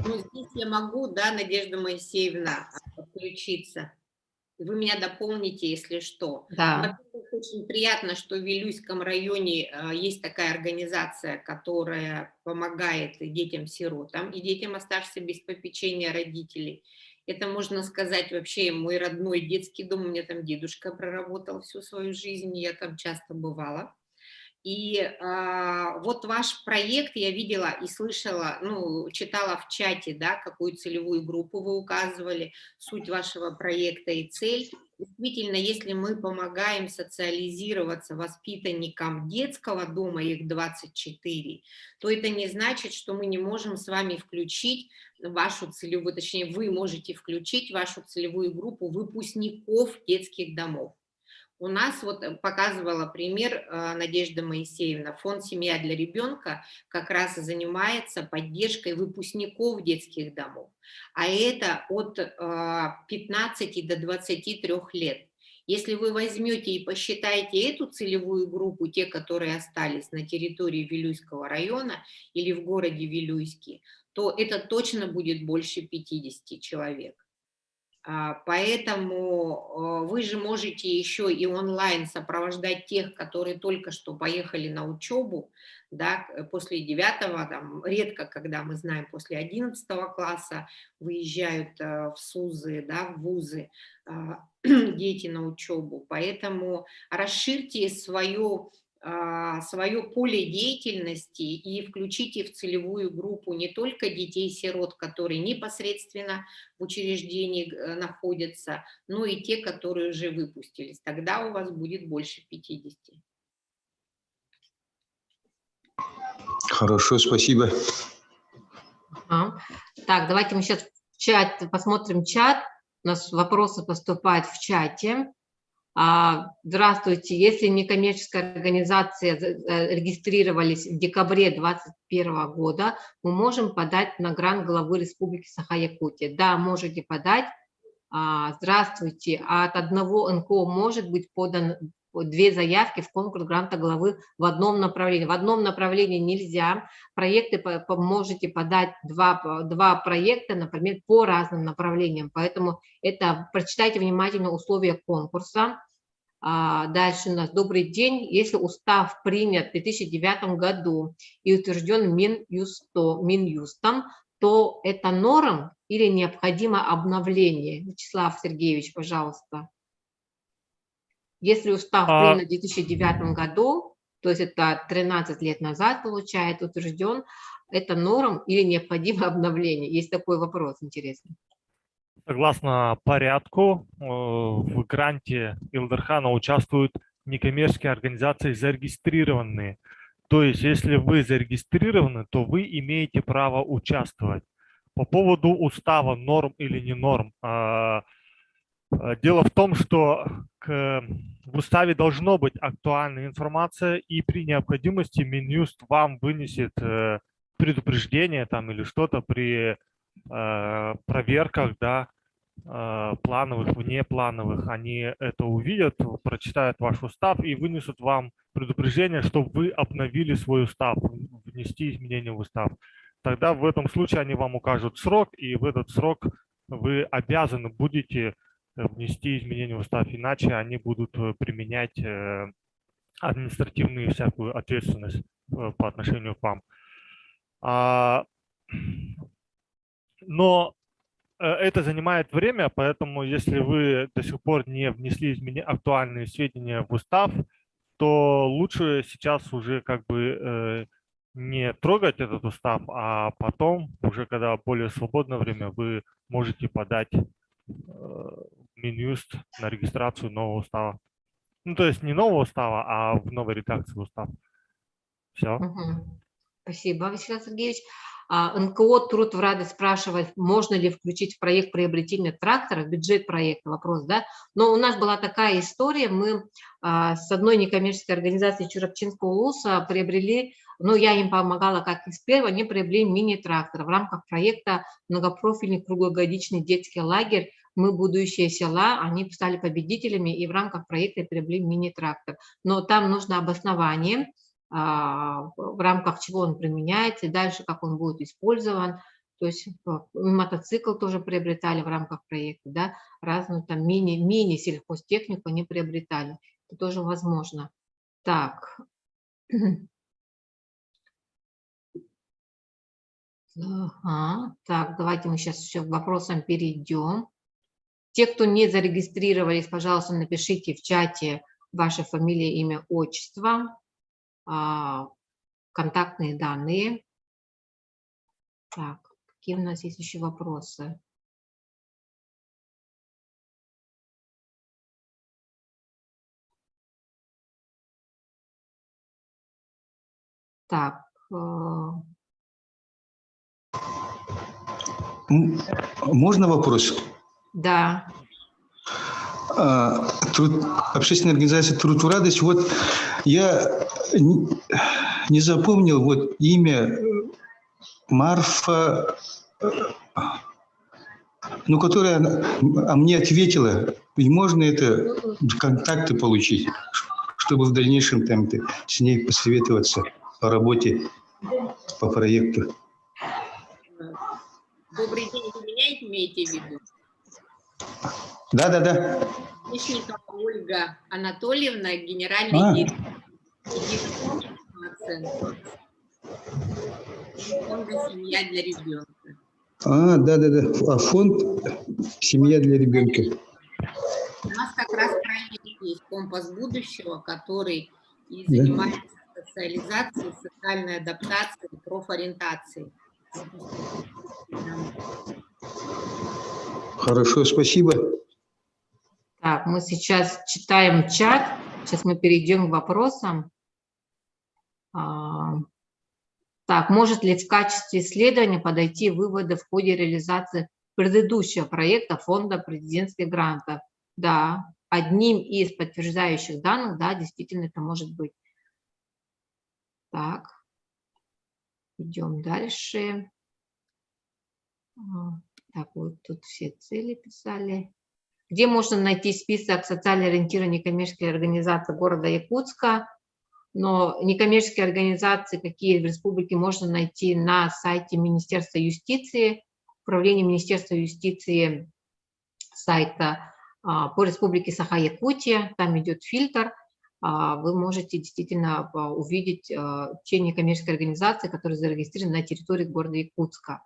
Ну, здесь я могу, да, Надежда Моисеевна, подключиться. Вы меня дополните, если что. Да. Во-первых, очень приятно, что в Вилюйском районе есть такая организация, которая помогает детям-сиротам и детям, оставшимся без попечения родителей. Это, можно сказать, вообще мой родной детский дом. У меня там дедушка проработал всю свою жизнь, я там часто бывала. И вот ваш проект я видела и слышала, ну, читала в чате, да, какую целевую группу вы указывали, суть вашего проекта и цель. Действительно, если мы помогаем социализироваться воспитанникам детского дома, их 24, то это не значит, что мы не можем с вами включить вашу целевую, точнее, вы можете включить вашу целевую группу выпускников детских домов. У нас, вот показывала пример Надежда Моисеевна, фонд «Семья для ребенка» как раз занимается поддержкой выпускников детских домов, а это от 15 до 23 лет. Если вы возьмете и посчитаете эту целевую группу, те, которые остались на территории Вилюйского района или в городе Вилюйске, то это точно будет больше 50 человек. Поэтому вы же можете еще и онлайн сопровождать тех, которые только что поехали на учебу, да, после 9-го, там, редко, когда мы знаем, после 11 класса выезжают в СУЗы, да, в вузы дети на учебу. Поэтому расширьте свое поле деятельности и включите в целевую группу не только детей-сирот, которые непосредственно в учреждении находятся, но и те, которые уже выпустились. Тогда у вас будет больше 50. Хорошо, спасибо. Так, давайте мы сейчас в чат посмотрим чат. У нас вопросы поступают в чате. Здравствуйте, если некоммерческая организация регистрировались в декабре 2021 года, мы можем подать на грант главы Республики Саха-Якутия? Да, можете подать. Здравствуйте, от одного НКО может быть подан 2 заявки в конкурс гранта главы в одном направлении. В одном направлении нельзя. Проекты можете подать 2 проекта, например, по разным направлениям. Поэтому это прочитайте внимательно условия конкурса. Дальше у нас добрый день. Если устав принят в 2009 году и утвержден Минюстом, то это норм или необходимо обновление? Вячеслав Сергеевич, пожалуйста. Если устав принят в 2009 году, то есть это 13 лет назад, получается, утвержден, это норм или необходимо обновление? Есть такой вопрос интересный. Согласно порядку, в гранте Илдархана участвуют некоммерческие организации зарегистрированные. То есть, если вы зарегистрированы, то вы имеете право участвовать. По поводу устава, норм или не норм, Дело в том, что в уставе должно быть актуальная информация, и при необходимости Минюст вам вынесет предупреждение там или что-то при проверках, да, плановых, внеплановых. Они это увидят, прочитают ваш устав и вынесут вам предупреждение, чтобы вы обновили свой устав, внести изменения в устав. Тогда в этом случае они вам укажут срок, и в этот срок вы обязаны будете внести изменения в устав, иначе они будут применять административную всякую ответственность по отношению к вам. Но это занимает время, поэтому если вы до сих пор не внесли актуальные сведения в устав, то лучше сейчас уже как бы не трогать этот устав, а потом, уже когда более свободное время, вы можете подать Минюст на регистрацию нового устава. Ну, то есть не нового устава, а в новой редакции устава. Все. Спасибо, Вячеслав Сергеевич. НКО «Труд в радость» спрашивает, можно ли включить в проект приобретения трактора, бюджет проекта, вопрос, да? Но у нас была такая история, мы с одной некоммерческой организацией Чурапчинского улуса приобрели, ну, я им помогала как эксперт, они приобрели мини-трактор в рамках проекта «Многопрофильный круглогодичный детский лагерь». Мы будущее села, они стали победителями и в рамках проекта приобрели мини-трактор. Но там нужно обоснование, в рамках чего он применяется, и дальше как он будет использован. То есть мотоцикл тоже приобретали в рамках проекта, да, разную там мини-сельхозтехнику они приобретали. Это тоже возможно. Так. Ага. Так, давайте мы сейчас еще к вопросам перейдем. Те, кто не зарегистрировались, пожалуйста, напишите в чате ваша фамилия, имя, отчество, контактные данные. Так, какие у нас есть еще вопросы? Так. Можно вопрос? Да. Общественная организация «Труд в радость». Вот я не запомнил вот имя Марфа, ну, которая мне ответила. И можно это контакты получить, чтобы в дальнейшем там с ней посоветоваться по работе, по проекту. Добрый день, вы меня имеете в виду? Да. Мечникова Ольга Анатольевна, генеральный директор фонда «Семья для ребенка». Да. А фонд «Семья для ребенка». У нас как раз проект есть «Компас будущего», который и занимается социализацией, социальной адаптацией, профориентацией. Хорошо, спасибо. Так, мы сейчас читаем чат. Сейчас мы перейдем к вопросам. Так, может ли в качестве исследования подойти выводы в ходе реализации предыдущего проекта фонда президентских грантов? Да, одним из подтверждающих данных, да, действительно это может быть. Так, идем дальше. Так, вот тут все цели писали. Где можно найти список социально ориентированных некоммерческих организаций города Якутска? Но некоммерческие организации, какие в республике, можно найти на сайте Министерства юстиции, управление Министерства юстиции сайта по республике Саха-Якутия. Там идет фильтр. Вы можете действительно увидеть те некоммерческие организации, которые зарегистрированы на территории города Якутска.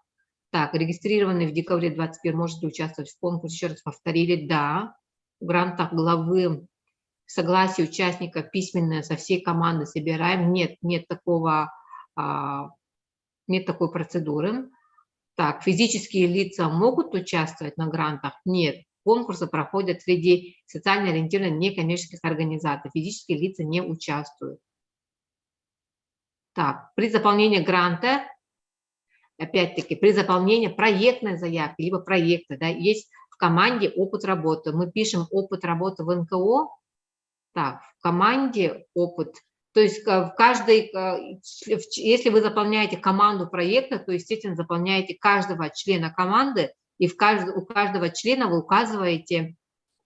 Так, регистрированный в декабре 2021 может ли участвовать в конкурсе? Еще раз повторили, да. В грантах главы согласие участника письменное со всей командой собираем. Нет такой процедуры. Так, физические лица могут участвовать на грантах? Нет. Конкурсы проходят среди социально ориентированных некоммерческих организаций. Физические лица не участвуют. Так, при заполнении гранта, опять-таки, при заполнении проектной заявки, либо проекта, да, есть в команде опыт работы. Мы пишем опыт работы в НКО, так, в команде опыт. То есть в каждой, если вы заполняете команду проекта, то, естественно, заполняете каждого члена команды, и у каждого члена вы указываете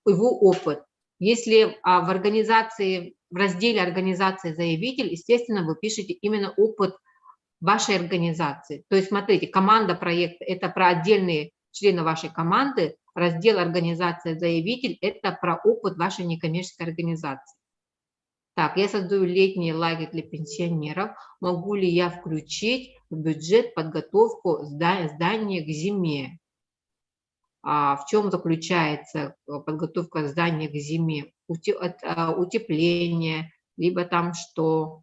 его опыт. Если в организации, в разделе «Организация заявитель», естественно, вы пишете именно опыт вашей организации. То есть, смотрите, команда проекта – это про отдельные члены вашей команды, раздел «Организация заявитель» – это про опыт вашей некоммерческой организации. Так, я создаю летний лагерь для пенсионеров. Могу ли я включить в бюджет подготовку здания к зиме? В чем заключается подготовка здания к зиме? Утепление, либо там что?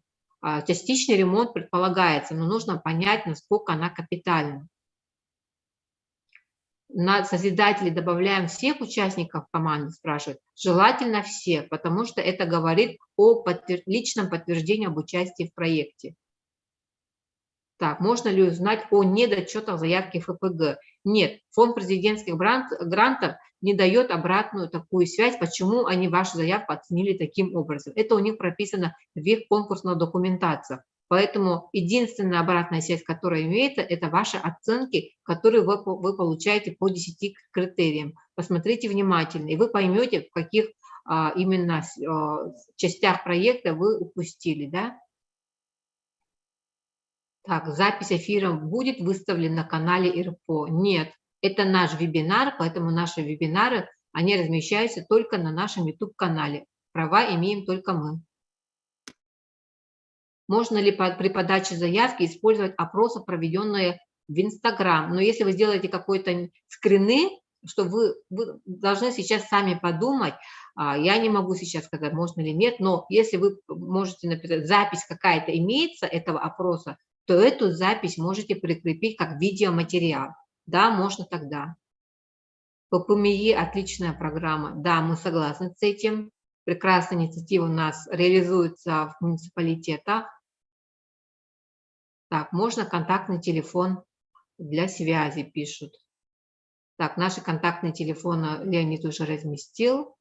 Частичный ремонт предполагается, но нужно понять, насколько она капитальна. На созидателей добавляем всех участников команды, спрашивают. Желательно все, потому что это говорит о личном подтверждении об участии в проекте. Так, можно ли узнать о недочетах заявки ФПГ? Нет, фонд президентских грантов не дает обратную такую связь, почему они вашу заявку оценили таким образом. Это у них прописано в их конкурсных документациях. Поэтому единственная обратная связь, которая имеется, это ваши оценки, которые вы получаете по 10 критериям. Посмотрите внимательно, и вы поймете, в каких именно частях проекта вы упустили. Да? Так, запись эфира будет выставлена на канале ИРПО? Нет, это наш вебинар, поэтому наши вебинары, они размещаются только на нашем YouTube-канале. Права имеем только мы. Можно ли при подаче заявки использовать опросы, проведенные в Instagram? Но если вы сделаете какой-то скрины, что вы должны сейчас сами подумать, я не могу сейчас сказать, можно или нет, но если вы можете написать, запись какая-то имеется этого опроса, то эту запись можете прикрепить как видеоматериал. Да, можно тогда. ППМИ – отличная программа. Да, мы согласны с этим. Прекрасная инициатива у нас реализуется в муниципалитетах. Так, можно контактный телефон для связи, пишут. Так, наши контактные телефоны Леонид уже разместил.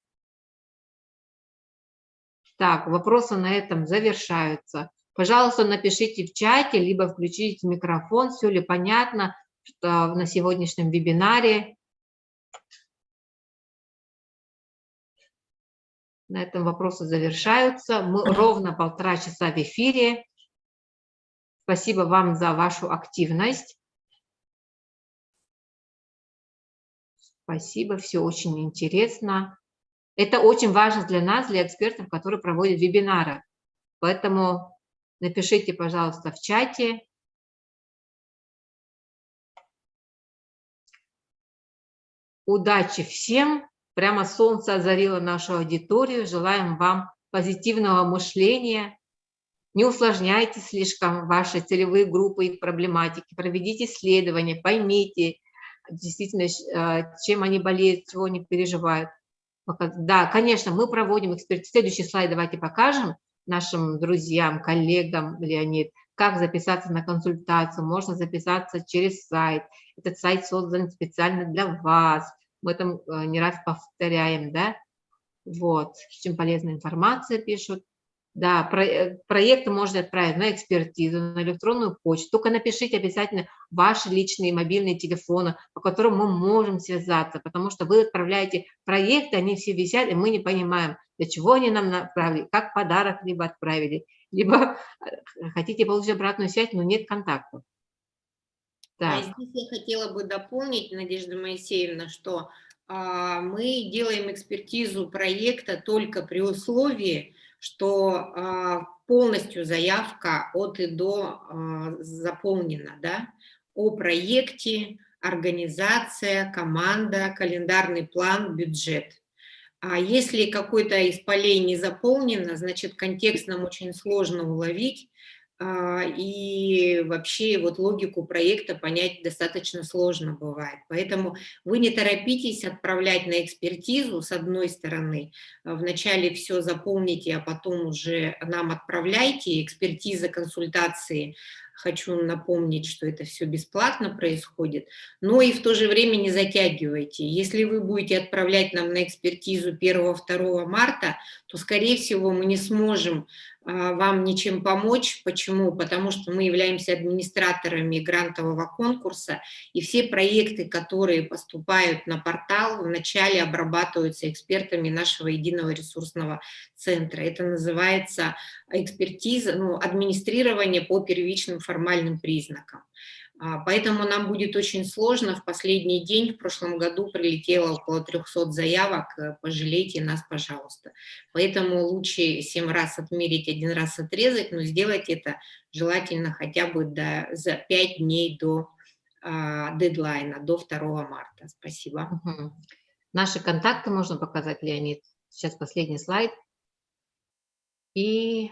Так, вопросы на этом завершаются. Пожалуйста, напишите в чате, либо включите микрофон, все ли понятно что на сегодняшнем вебинаре. На этом вопросы завершаются. Мы ровно 1,5 часа в эфире. Спасибо вам за вашу активность. Спасибо, все очень интересно. Это очень важно для нас, для экспертов, которые проводят вебинары. Поэтому напишите, пожалуйста, в чате. Удачи всем. Прямо солнце озарило нашу аудиторию. Желаем вам позитивного мышления. Не усложняйте слишком ваши целевые группы и проблематики. Проведите исследования, поймите действительно, чем они болеют, чего они переживают. Да, конечно, мы проводим экспертизу. Следующий слайд давайте покажем нашим друзьям, коллегам, Леонид, как записаться на консультацию. Можно записаться через сайт. Этот сайт создан специально для вас. Мы это не раз повторяем, да? Вот, очень полезная информация пишут. Да, проекты можно отправить на экспертизу, на электронную почту. Только напишите обязательно ваши личные мобильные телефоны, по которым мы можем связаться, потому что вы отправляете проекты, они все висят, и мы не понимаем, для чего они нам направили, как подарок либо отправили, либо хотите получить обратную связь, но нет контактов. А здесь я хотела бы дополнить, Надежда Моисеевна, что мы делаем экспертизу проекта только при условии, что полностью заявка от и до заполнена, да, о проекте, организация, команда, календарный план, бюджет. А если какой-то из полей не заполнено, значит, контекст нам очень сложно уловить, и вообще вот логику проекта понять достаточно сложно бывает. Поэтому вы не торопитесь отправлять на экспертизу, с одной стороны, вначале все заполните, а потом уже нам отправляйте, экспертиза, консультации хочу напомнить, что это все бесплатно происходит, но и в то же время не затягивайте. Если вы будете отправлять нам на экспертизу 1-2 марта, то, скорее всего, мы не сможем вам ничем помочь. Почему? Потому что мы являемся администраторами грантового конкурса, и все проекты, которые поступают на портал, вначале обрабатываются экспертами нашего единого ресурсного центра. Это называется экспертиза, администрирование по первичным формальным признакам. Поэтому нам будет очень сложно. В последний день, в прошлом году, прилетело около 300 заявок. Пожалейте нас, пожалуйста. Поэтому лучше 7 раз отмерить, 1 раз отрезать, но сделать это желательно хотя бы за 5 дней до дедлайна, до 2 марта. Спасибо. Наши контакты можно показать, Леонид. Сейчас последний слайд. И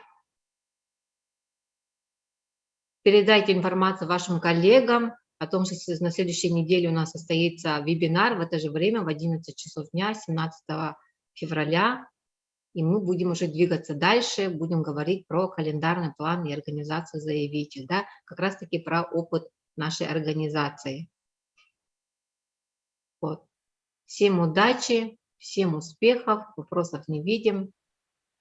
передайте информацию вашим коллегам о том, что на следующей неделе у нас состоится вебинар в это же время, в 11 часов дня, 17 февраля. И мы будем уже двигаться дальше, будем говорить про календарный план и организацию заявителей, да, как раз-таки про опыт нашей организации. Вот. Всем удачи, всем успехов, вопросов не видим.